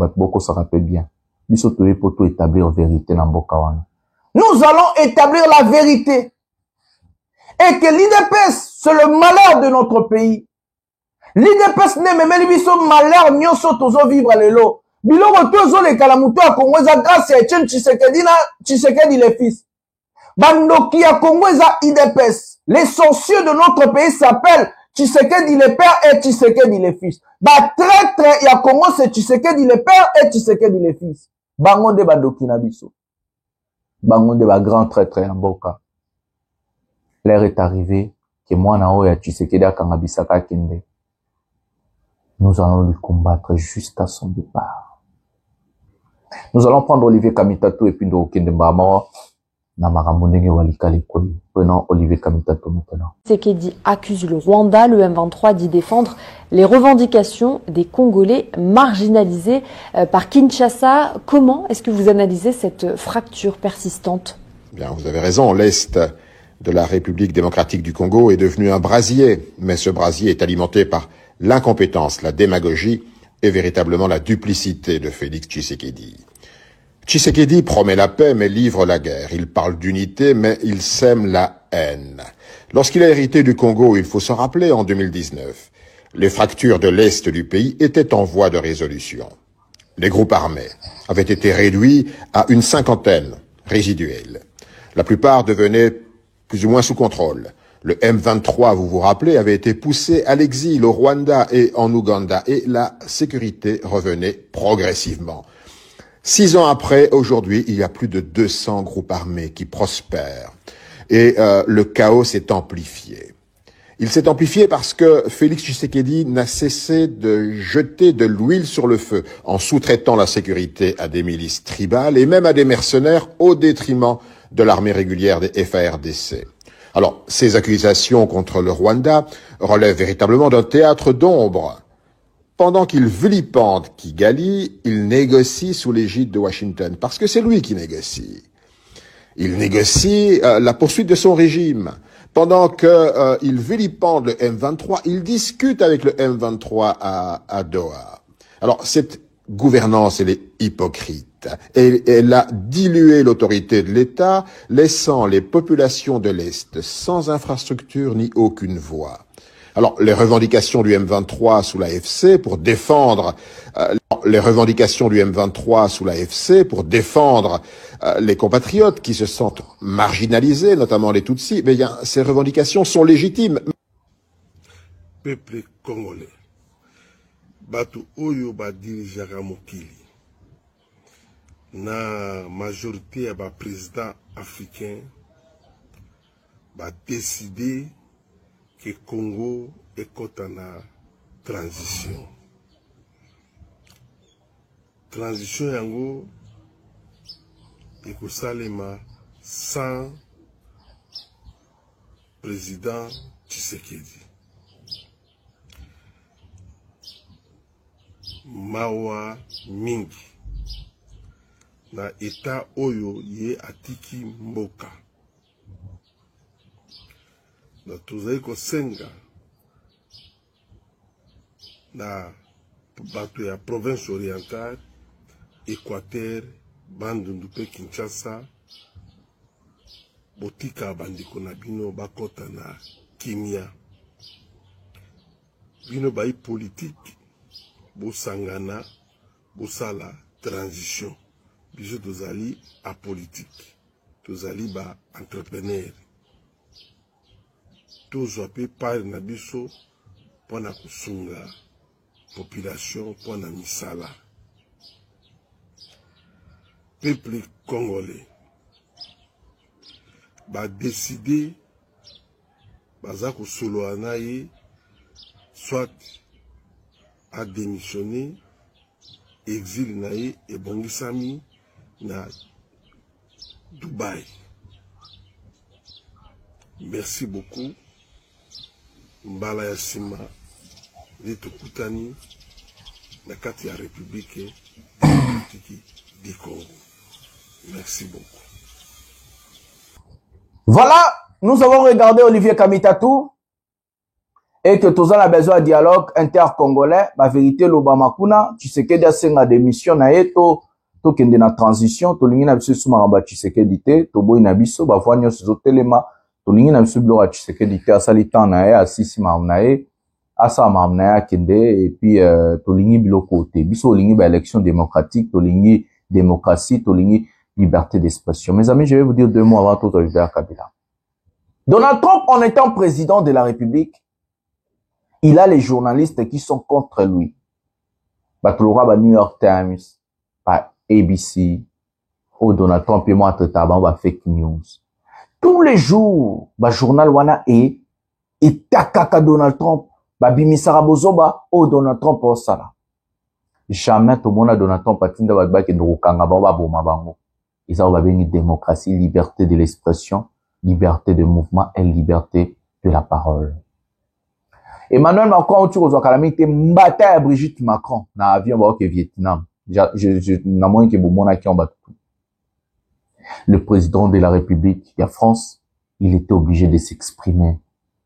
rappelle bien. Nous sommes pour tout établir la vérité dans Bokawana. Nous allons établir la vérité. Et que l'IDPS, c'est le malheur de notre pays. L'IDPS n'est même pas le malheur, nous sommes vivre à l'élo. Biloko tozo les kalamuto à Congo, grâce à Etienne Tshisekedi les fils. Bandoki à Congo, IDPS. Les sorciers de notre pays s'appellent Tshisekedi le père et Tshisekedi le fils. Ba traître ya Congo c'est Tshisekedi le père et Tshisekedi le fils. Bango de Bandoki na biso. Bango de ba grand traître ya mboka. L'heure est arrivée que moi na oya Tshisekedi akangabisaka kende. Nous allons le combattre jusqu'à son départ. Nous allons prendre Olivier Kamitatou et puis Ndokende Mbama. Prenons Olivier Kamitatou maintenant. Tshisekedi accuse le Rwanda, le M23 d'y défendre les revendications des Congolais marginalisés par Kinshasa. Comment est-ce que vous analysez cette fracture persistante? Bien, vous avez raison, l'Est de la République démocratique du Congo est devenu un brasier, mais ce brasier est alimenté par l'incompétence, la démagogie et véritablement la duplicité de Félix Tshisekedi. Tshisekedi promet la paix mais livre la guerre. Il parle d'unité mais il sème la haine. Lorsqu'il a hérité du Congo, il faut se rappeler, en 2019, les fractures de l'Est du pays étaient en voie de résolution. Les groupes armés avaient été réduits à une 50aine résiduelle. La plupart devenaient plus ou moins sous contrôle. Le M23, vous vous rappelez, avait été poussé à l'exil au Rwanda et en Ouganda et la sécurité revenait progressivement. 6 ans après, aujourd'hui, il y a plus de 200 groupes armés qui prospèrent et le chaos s'est amplifié. Il s'est amplifié parce que Félix Tshisekedi n'a cessé de jeter de l'huile sur le feu en sous-traitant la sécurité à des milices tribales et même à des mercenaires au détriment de l'armée régulière des FARDC. Alors, ces accusations contre le Rwanda relèvent véritablement d'un théâtre d'ombre. Pendant qu'il vilipende Kigali, il négocie sous l'égide de Washington, parce que c'est lui qui négocie. Il négocie la poursuite de son régime. Pendant qu'il vilipende le M23, il discute avec le M23 à Doha. Alors, cette gouvernance, elle est hypocrite. Et elle a dilué l'autorité de l'État, laissant les populations de l'Est sans infrastructure ni aucune voix. Alors, les revendications du M23 sous l'AFC pour défendre les compatriotes qui se sentent marginalisés, notamment les Tutsis, mais bien, ces revendications sont légitimes. Peuple congolais, batu oyo ba dirigeaka mokili, na majorité ya ba président africain, ba décider que Congo est en transition. Transition yango ekosalema sans président Tshisekedi. Mawa mingi na eta oyo ye atiki mboka. Na tozali kosenga na bato ya province orientale, Équateur, bandundu pe Kinshasa, botika bandiko na bino bakota na kimia. Bino bai politique, bosangana, bosala transition. Biso tozali apolitique, tozali ba entrepreneur. Tozwa pe pari na biso pona kusunga population pona misala. Peuple congolais ba décider baza kosoloa na ye soit a démissionner, exil na ye ebongisami na Dubaï. Merci beaucoup. Mbala ya sima litokutani na kati ya République du Congo. Merci beaucoup. Voilà, nous avons regardé Olivier Kamitatou et que tous on a besoin de dialogue inter-congolais. La vérité, l'Obama Kuna, tu sais qu'il y a des missions na yeto, to kende na transition, to lingi na biso suma tu sais qu'il y a to boy na biso, ba voanyo so telema. Tolingi na biso bilo Tshisekedi te asali temps na ye asisi maam na ye asa maam na ye akende et puis tolingi biloko te biso olingi ba élection démocratique, tolingi démocratie, tolingi liberté d'expression. Mes amis, je vais vous dire 2 mots avant tout arriver à Kabila. Donald Trump, en étant président de la République, il a les journalistes qui sont contre lui. Batulora ba New York Times, ba ABC, ou Donald Trump et moi traitement ba fake news. Tous les jours, ba journal wana et takaka Donald Trump, ba bimisara bozoba o Donald Trump o sala. Jamais tout le monde a donné ton patin de bagba qui nous kangaba boma bango. Ils ont une démocratie, liberté de l'expression, liberté de mouvement et liberté de la parole. Emmanuel Macron, tu vois, quand il mbatté à Brigitte Macron, na avion au Vietnam. Na moins que Boumona qui en bat tout. Le président de la République de France, il était obligé de s'exprimer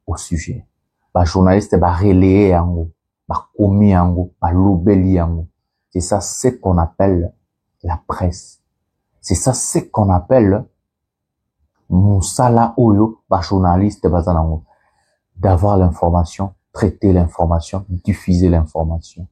au sujet. Bah, journaliste, bah, relayer yango, bah, commis yango, bah, lobeli yango. C'est ça, ce qu'on appelle la presse. C'est ça, ce qu'on appelle Moussala Oyo, bah, journaliste, bah, d'avoir l'information, traiter l'information, diffuser l'information.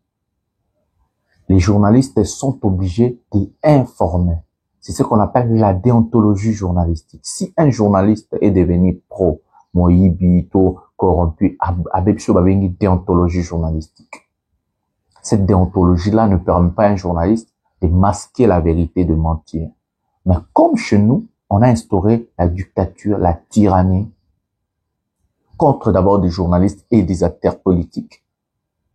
Les journalistes sont obligés d'informer. C'est ce qu'on appelle la déontologie journalistique. Si un journaliste est devenu pro, moïbito, corrompu, avec une déontologie journalistique. Cette déontologie-là ne permet pas à un journaliste de masquer la vérité, de mentir. Mais comme chez nous, on a instauré la dictature, la tyrannie, contre d'abord des journalistes et des acteurs politiques.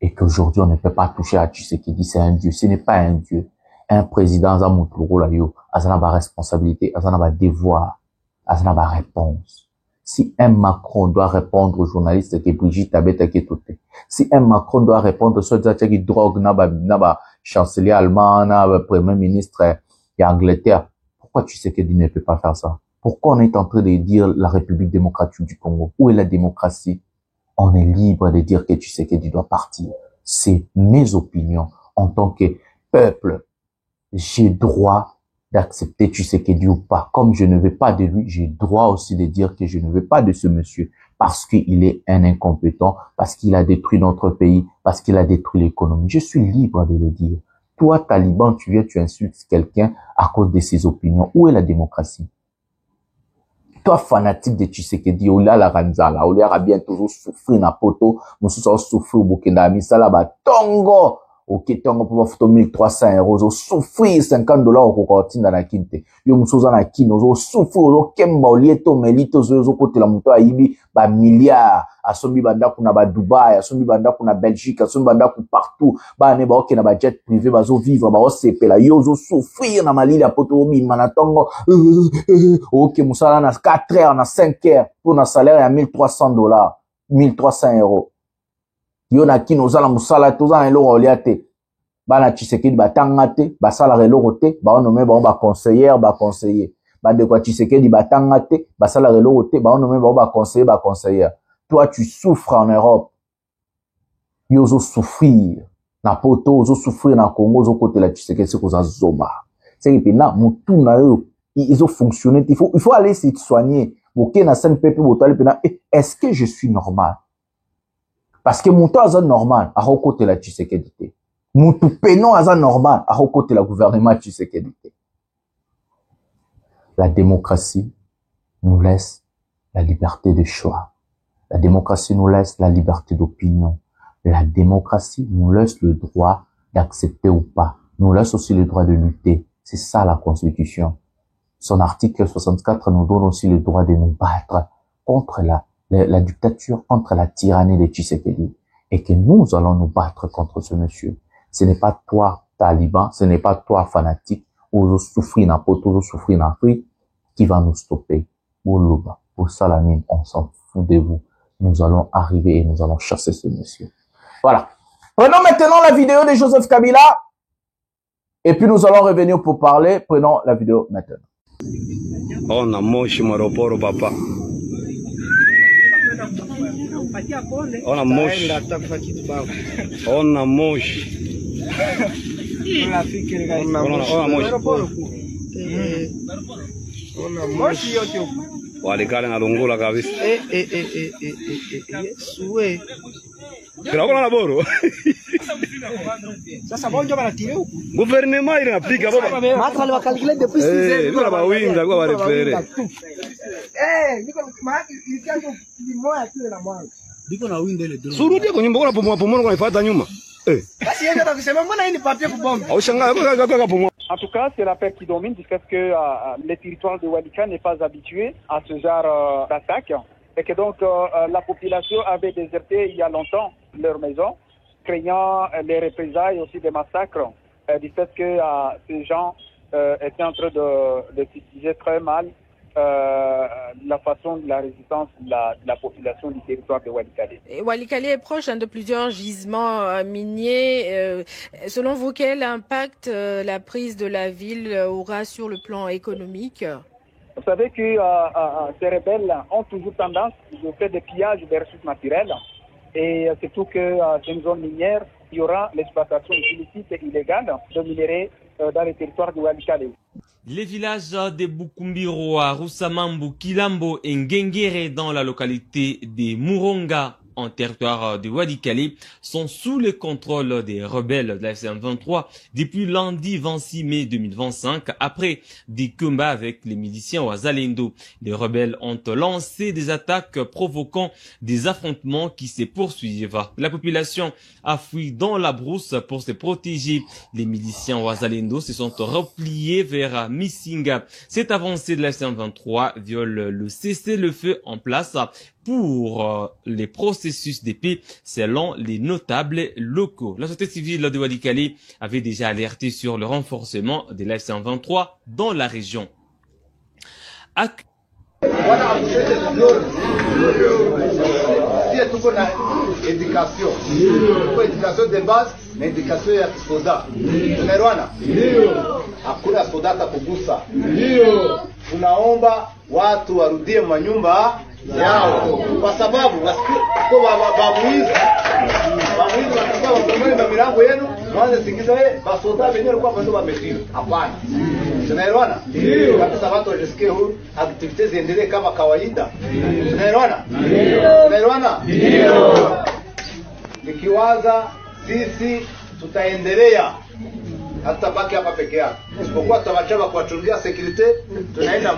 Et qu'aujourd'hui, on ne peut pas toucher à Tshisekedi, c'est un dieu. Ce n'est pas un dieu. Un président, ça montre le rôle, ça n'a pas responsabilité, ça n'a pas devoir, ça n'a pas réponse. Si un Macron doit répondre aux journalistes que Brigitte Abeta qui est tout, si un Macron doit répondre sur ce qui drogue, n'a pas chancelier allemand, n'a pas premier ministre d'Angleterre, pourquoi Tshisekedi ne peut pas faire ça? Pourquoi on est en train de dire la République démocratique du Congo? Où est la démocratie? On est libre de dire que Tshisekedi doit partir. C'est mes opinions en tant que peuple. J'ai droit d'accepter Tshisekedi ou pas. Comme je ne veux pas de lui, j'ai droit aussi de dire que je ne veux pas de ce monsieur. Parce qu'il est un incompétent, parce qu'il a détruit notre pays, parce qu'il a détruit l'économie. Je suis libre de le dire. Toi, taliban, tu viens, tu insultes quelqu'un à cause de ses opinions. Où est la démocratie? Toi, fanatique de Tshisekedi, ou là, la ranzala, ou là, bien toujours souffrir na poto, moussou souffrir au Burkina, misala ba tongo, ok, tongo pour photo 1300 €, souffrir $50 au cocotin dans la quinte. Yo moussou na kino, souffrir, au kemba, au lieto, melito, zo kote la mouto aibi, ba milliards, asombi banda kuna ba Dubai, asombi banda kuna Belgique, asombi banda kuna partout, ba ne ba ok na ba jet privé, ba zo vivre, ba osepe la, yo zo souffrir na malili ya poto bi manatongo, ok, moussala na 4 heures, na 5 heures, pour na salaire ya $1300, 1300 €. Yo na kino zala musala toza eloko oliate bana Tshisekedi batanga te basala eloko te ba nomé ba conseiller ba de quoi Tshisekedi batanga te basala eloko te ba nomé ba conseiller. Toi tu souffres en Europe, yo zo souffrir na poto zo souffrir na Congo zo côté la Tshisekedi c'est koza zoba c'est que na mutu na yo ils ont fonctionné, il faut aller se soigner. OK na scène pepe botale pena est-ce que je suis normal? Parce que mon temps est normal, à côté la Tshisekedi. Mon tout pénon est normal, à côté la gouvernement Tshisekedi. La démocratie nous laisse la liberté de choix. La démocratie nous laisse la liberté d'opinion. La démocratie nous laisse le droit d'accepter ou pas. Nous laisse aussi le droit de lutter. C'est ça la Constitution. Son article 64 nous donne aussi le droit de nous battre contre la dictature, contre la tyrannie de Tshisekedi, et que nous allons nous battre contre ce monsieur. Ce n'est pas toi, taliban, ce n'est pas toi, fanatique, ou souffrir na poto, ou souffrir na Afrique, qui va nous stopper. Pour Salamine, on s'en fout de vous. Nous allons arriver et nous allons chasser ce monsieur. Voilà. Prenons maintenant la vidéo de Joseph Kabila, et puis nous allons revenir pour parler. Prenons la vidéo maintenant. On a moshi maroporo papa. On a moshi. On a moshi. On a moshi. Walikale na lungula kabisa. Suwe. Kila kuna boro. Sasa bonjo banatire huko. Gouvernement il applique baba. Matra le calculer depuis 6 heures. Niko na bawinga kwa barefere. Niko maki ilikiacho limoya kile na mwanzo. Niko na winda ile drone. Surudi kwa nyumba kuna pomona kwa ifuata nyuma. Basi yeye atakisema mbona hii ni papier kubomba. Au shangaa kwa pomona. En tout cas, c'est la peur qui domine du fait que le territoire de Walika n'est pas habitué à ce genre d'attaque et que donc la population avait déserté il y a longtemps leur maison craignant les représailles aussi des massacres, du fait que ces gens étaient en train d'utiliser très mal la façon de la résistance de la population du territoire de Walikale. Walikale est proche de plusieurs gisements miniers. Selon vous, quel impact la prise de la ville aura sur le plan économique? Vous savez que ces rebelles ont toujours tendance à faire des pillages des ressources naturelles et surtout que c'est une zone minière, il y aura l'exploitation illicite et illégale de minerais dans les territoires de Walikale. Les villages de Bukumbiroa, Roussamambu, Kilambo et Ngengere dans la localité de Muronga en territoire de Walikale sont sous le contrôle des rebelles de la M23 depuis lundi 26 mai 2025 après des combats avec les miliciens Wazalendo. Les rebelles ont lancé des attaques provoquant des affrontements qui se poursuivent. La population a fui dans la brousse pour se protéger. Les miliciens Wazalendo se sont repliés vers Missinga. Cette avancée de la M23 viole le cessez-le-feu en place pour les processus de paix selon les notables locaux. La société civile de Walikale avait déjà alerté sur le renforcement de la M23 dans la région. Education de base na education ya kisoda. Tunaelewana? Hakuna soda hata kugusa. Tunaomba watu warudie manyumba yao kwa sababu wasiko bamuizi watakuwa wakomoni na milango yenu mwanze singiza basoda wenyewe kwa ndo wamefiwa. Hapana. Tunaelewana? Kabisa watu wajisikie huru, activities ziendelee kama kawaida. Tunaelewana? Tunaelewana? Nikiwaza sisi tutaendelea hata baki hapa peke yake. Isipokuwa tutawachaba kuwachungia security, tunaenda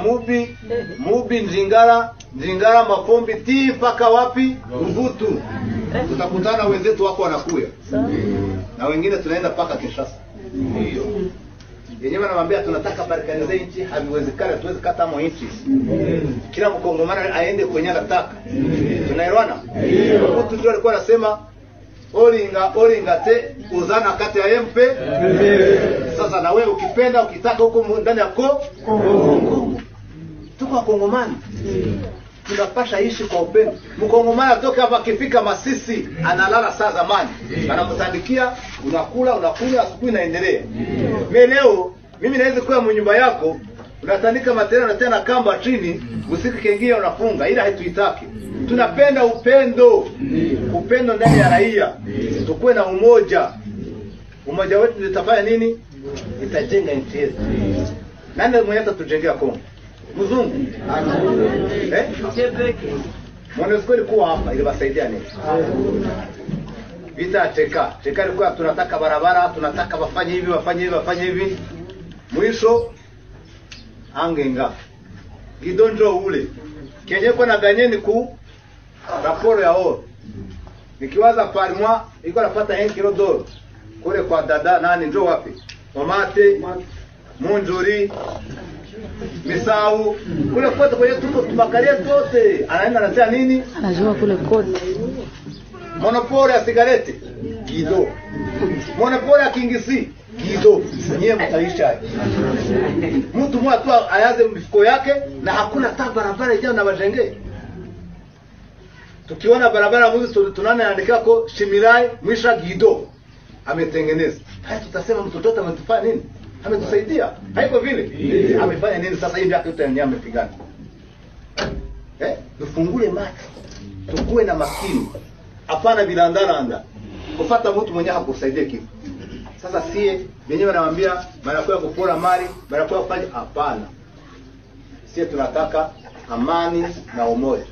Mubi Nzingara Mafombi ti mpaka wapi? Uvutu. Tutakutana wenzetu wako wanakuya. Na wengine tunaenda mpaka Kinshasa. Ndio. Yenyewe anamwambia tunataka barikanize nchi, haviwezekani tuweze kata mo nchi. Kila mkongomani aende kwenye anataka. Tunaelewana? Mtu ndio alikuwa anasema Oringa te uzana kati ya MP. Sasa na wewe ukipenda ukitaka huko ndani ya Kongo. Tuko Kongomani. Tunapasha ishi kwa upendo. Mkongomani atoka hapa akifika Masisi analala saa zamani. Anamtandikia unakula asubuhi naendelea. Leo mimi naweza kuwa mnyumba yako unatandika material na tena kamba chini usiku kengine unafunga, ila haituitaki. Tunapenda upendo ndani ya raia. Tukue na umoja wetu litafanya nini? Itajenga nchi yetu. Nani mwenye atatujengea Kongo? Mzungu? MONUSCO ilikuwa hapa ili wasaidia nini? Vita cheka ilikuwa tunataka barabara, tunataka wafanye hivi. Mwisho angenga gidonjo ule kenye kwa na ganyeni ku raporo ya oro. Nikiwaza parmwa iko napata 1 kilo d'oro kule kwa dada nani ndio wapi? Mamate Munjuri Misau kule kote kwa tuko tumakalia tote anaenda anasema nini? Anajua kule kote. Monopole ya sigareti gido. Monopole ya kingisi gido. Nyie mtaisha. Mtu mmoja tu ayaze mifuko yake na hakuna hata barabara ijayo na wajenge. Tukiona barabara mwizi tunaandika ko Shimirai Mwisha Gido ametengeneza. Haya tutasema mtoto wote ametufanya nini? Ametusaidia. Haiko vile. Amefanya nini sasa hivi yake yote amepigana. Tufungule macho. Tukue na makini. Hapana bilandana. Kufuata mtu mwenye hakusaidia kitu. Sasa sie wenyewe wanawaambia barakoa kupora mali, barakoa kufanya hapana. Sie tunataka amani na umoja.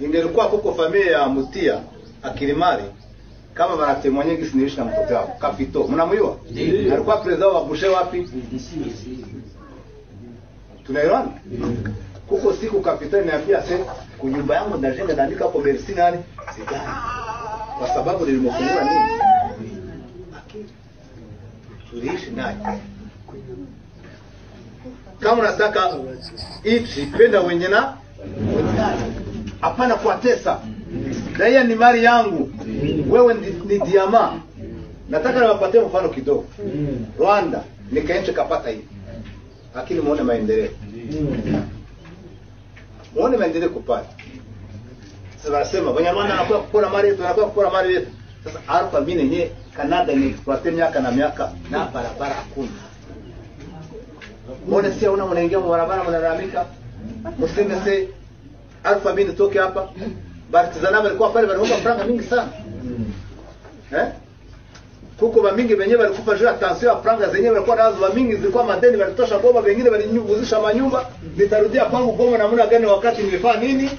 Ingelikuwa kuko familia ya Mutia Akilimari kama banatemwanye ngisi niishi na mtoto wao Kapito. Mnamjua? Alikuwa president wa Bushe wapi? Tunaelewana? Kuko siku Kapito niambia sasa kunyumba yangu ndajenga ndaandika hapo Merci nani? Sigani. Kwa sababu nilimfungua nini? Tuliishi naye. Kama unataka ichi penda wenye na hapana kuwatesa. raia ni mali yangu, wewe ni diama. Nataka niwapatie mfano kidogo. Rwanda ni kaenche kapata hivi, lakini muone maendeleo, muone maendeleo kupata. Sasa nasema Wanyarwanda wanakuwa kukora mali yetu, wanakuwa kukora mali yetu. Sasa alfa mimi nenye Canada ni exploiter miaka na miaka na barabara hakuna. Muone sio unaingia barabara mnalalamika. Mseme se alfa mimi nitoke hapa. Bartizana walikuwa pale wanaomba franga mingi sana. Kuko bamingi wenyewe walikufa juu ya tension ya franga zenyewe walikuwa nazo bamingi, zilikuwa madeni walitosha Goma, wengine walinyuvuzisha manyumba. Nitarudia kwangu Goma namna gani wakati nimefanya nini?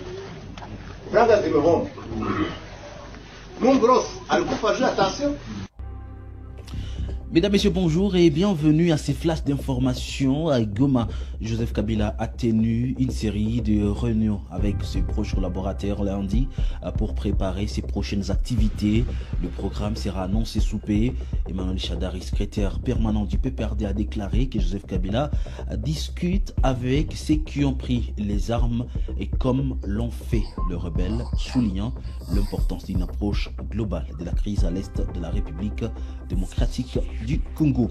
Franga zimehoma. Mungu Ross alikufa juu ya tension. Mesdames, Messieurs, bonjour et bienvenue à ces flashs d'informations. À Goma, Joseph Kabila a tenu une série de réunions avec ses proches collaborateurs lundi pour préparer ses prochaines activités. Le programme sera annoncé sous paix. Emmanuel Chadari, secrétaire permanent du PPRD, a déclaré que Joseph Kabila discute avec ceux qui ont pris les armes et comme l'ont fait les rebelles, soulignant l'importance d'une approche globale de la crise à l'est de la République démocratique du Congo.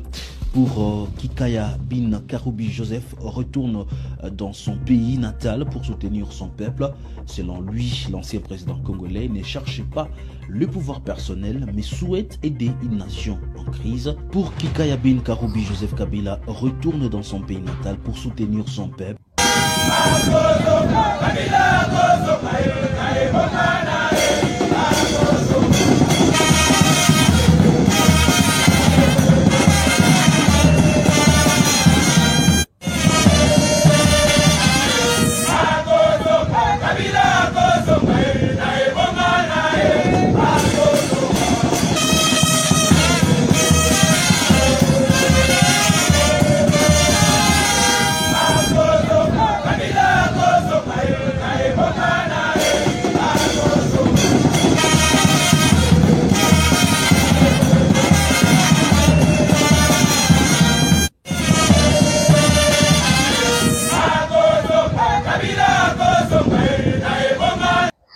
Pour Kikaya Bin Karoubi, Joseph retourne dans son pays natal pour soutenir son peuple. Selon lui, l'ancien président congolais ne cherche pas le pouvoir personnel mais souhaite aider une nation en crise. Pour Kikaya Bin Karoubi, Joseph Kabila retourne dans son pays natal pour soutenir son peuple.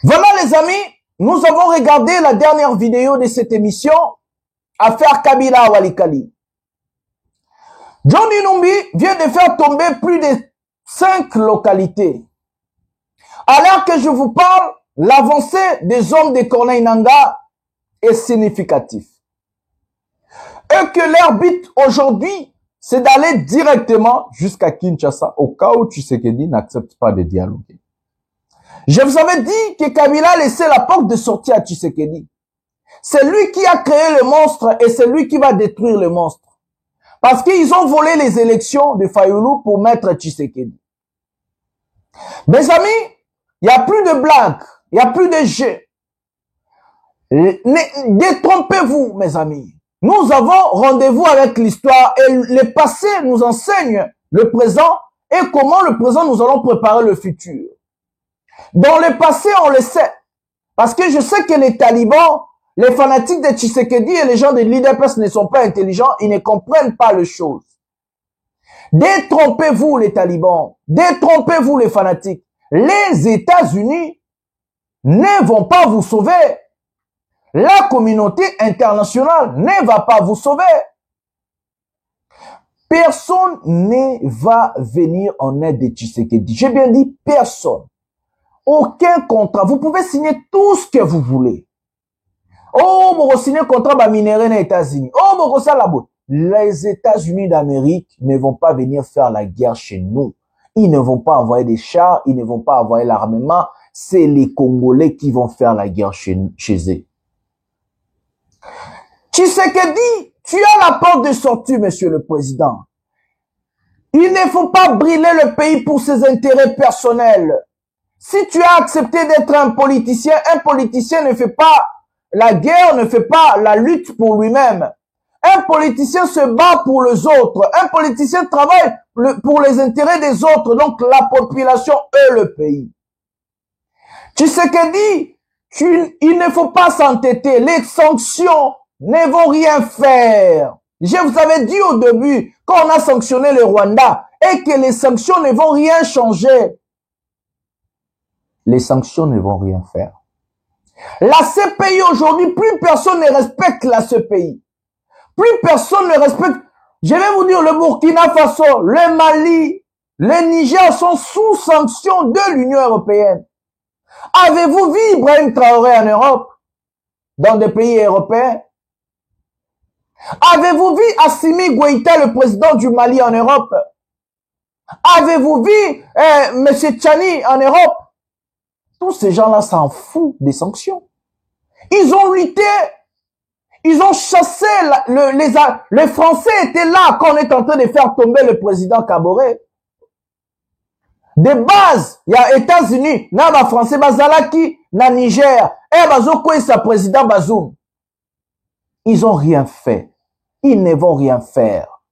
Voilà les amis, nous avons regardé la dernière vidéo de cette émission, Affaire Kabila à Walikali. John Numbi vient de faire tomber plus de 5 localités. Alors que je vous parle, l'avancée des hommes de Corneille Nangaa est significative. Et que leur but aujourd'hui, c'est d'aller directement jusqu'à Kinshasa, au cas où Tshisekedi n'accepte pas de dialoguer. Je vous avais dit que Kabila a laissé la porte de sortie à Tshisekedi. C'est lui qui a créé le monstre et c'est lui qui va détruire le monstre. Parce qu'ils ont volé les élections de Fayoulou pour mettre Tshisekedi. Mes amis, il n'y a plus de blagues, il n'y a plus de jeux. Détrompez-vous, mes amis. Nous avons rendez-vous avec l'histoire et le passé nous enseigne le présent et comment le présent nous allons préparer le futur. Dans le passé, on le sait. Parce que je sais que les talibans, les fanatiques de Tshisekedi et les gens de l'IDPS ne sont pas intelligents, ils ne comprennent pas les choses. Détrompez-vous les talibans, détrompez-vous les fanatiques. Les États-Unis ne vont pas vous sauver. La communauté internationale ne va pas vous sauver. Personne ne va venir en aide de Tshisekedi. J'ai bien dit personne. Aucun contrat. Vous pouvez signer tout ce que vous voulez. Oh, vous signez un contrat de minerai aux États-Unis. Oh, vous ça la botte. Les États-Unis d'Amérique ne vont pas venir faire la guerre chez nous. Ils ne vont pas envoyer des chars, ils ne vont pas envoyer l'armement. C'est les Congolais qui vont faire la guerre chez eux. Tshisekedi, tu as la porte de sortie, monsieur le président. Il ne faut pas brûler le pays pour ses intérêts personnels. Si tu as accepté d'être un politicien ne fait pas la guerre, ne fait pas la lutte pour lui-même. Un politicien se bat pour les autres. Un politicien travaille pour les intérêts des autres, donc la population et le pays. Tshisekedi, il ne faut pas s'entêter. Les sanctions ne vont rien faire. Je vous avais dit au début, quand on a sanctionné le Rwanda, et que les sanctions ne vont rien changer. Les sanctions ne vont rien faire. La CPI aujourd'hui, plus personne ne respecte la CPI. Plus personne ne respecte. Je vais vous dire, le Burkina Faso, le Mali, le Niger sont sous sanction de l'Union européenne. Avez-vous vu Ibrahim Traoré en Europe, dans des pays européens? Avez-vous vu Assimi Goïta, le président du Mali en Europe? Avez-vous vu M. Tchani en Europe? Tous ces gens-là s'en foutent des sanctions. Ils ont lutté, ils ont chassé, les Français étaient là quand on est en train de faire tomber le président Kaboré. De base, il y a États-Unis, na ba Français bazalaki, na Niger, et bazoko et sa président Bazoum. Ils ont rien fait. Ils ne vont rien faire.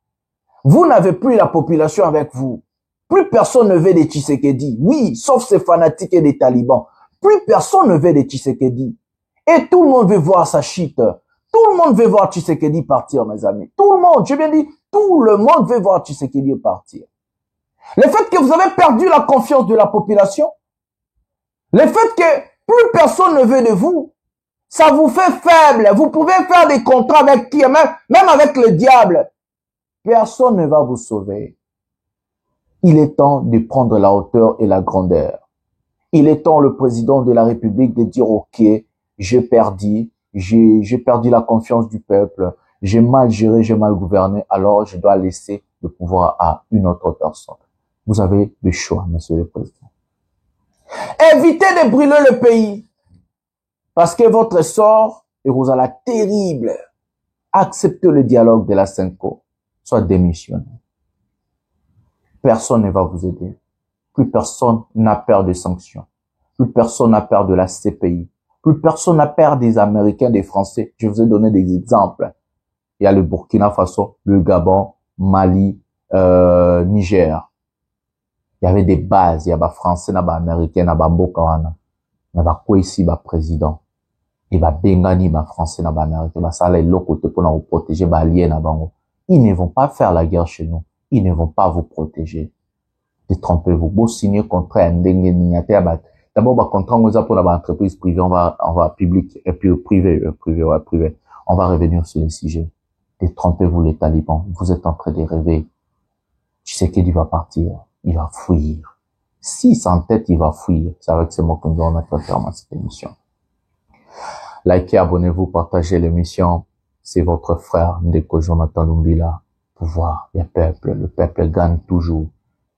Vous n'avez plus la population avec vous. Plus personne ne veut de Tshisekedi. Oui, sauf ces fanatiques et des talibans. Plus personne ne veut de Tshisekedi. Et tout le monde veut voir sa chute. Tout le monde veut voir Tshisekedi partir, mes amis. Tout le monde, j'ai bien dit, tout le monde veut voir Tshisekedi partir. Le fait que vous avez perdu la confiance de la population, le fait que plus personne ne veut de vous, ça vous fait faible. Vous pouvez faire des contrats avec qui, même avec le diable. Personne ne va vous sauver. Il est temps de prendre la hauteur et la grandeur. Il est temps, le président de la République, de dire, OK, j'ai perdu la confiance du peuple, j'ai mal géré, j'ai mal gouverné, alors je dois laisser le pouvoir à une autre personne. Vous avez le choix, monsieur le président. Évitez de brûler le pays, parce que votre sort est la terrible. Acceptez le dialogue de la Senko, soit démissionné. Personne ne va vous aider. Plus personne n'a peur des sanctions. Plus personne n'a peur de la CPI. Plus personne n'a peur des Américains, des Français. Je vous ai donné des exemples. Il y a le Burkina Faso, le Gabon, Mali, Niger. Il y avait des bases. Il y avait Français, il y avait Américains, il y avait Bokawana. Il y avait quoi ici, il y avait président. Il y avait Bengani, il y avait Français, il y avait Américains. Il y avait l'autre côté pour nous protéger, il y avait alliés. Ils ne vont pas faire la guerre chez nous. Ils ne vont pas vous protéger. Détrompez-vous. Vous signez contrat à Ndengue. D'abord, contrat, on va pour l'entreprise privée, on va public, et puis privé. On va revenir sur le sujet. Détrompez-vous les talibans. Vous êtes en train de rêver. Tshisekedi va partir. Il va fuir. Si sans tête, il va fuir. C'est avec ces mots que nous allons mettre un terme à cette émission. Likez, abonnez-vous, partagez l'émission. C'est votre frère, Ndeko Jonathan Lumbila. Pouvoir, le peuple gagne toujours.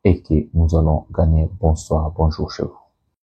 Et que nous allons gagner. Bonsoir, bonjour chez vous.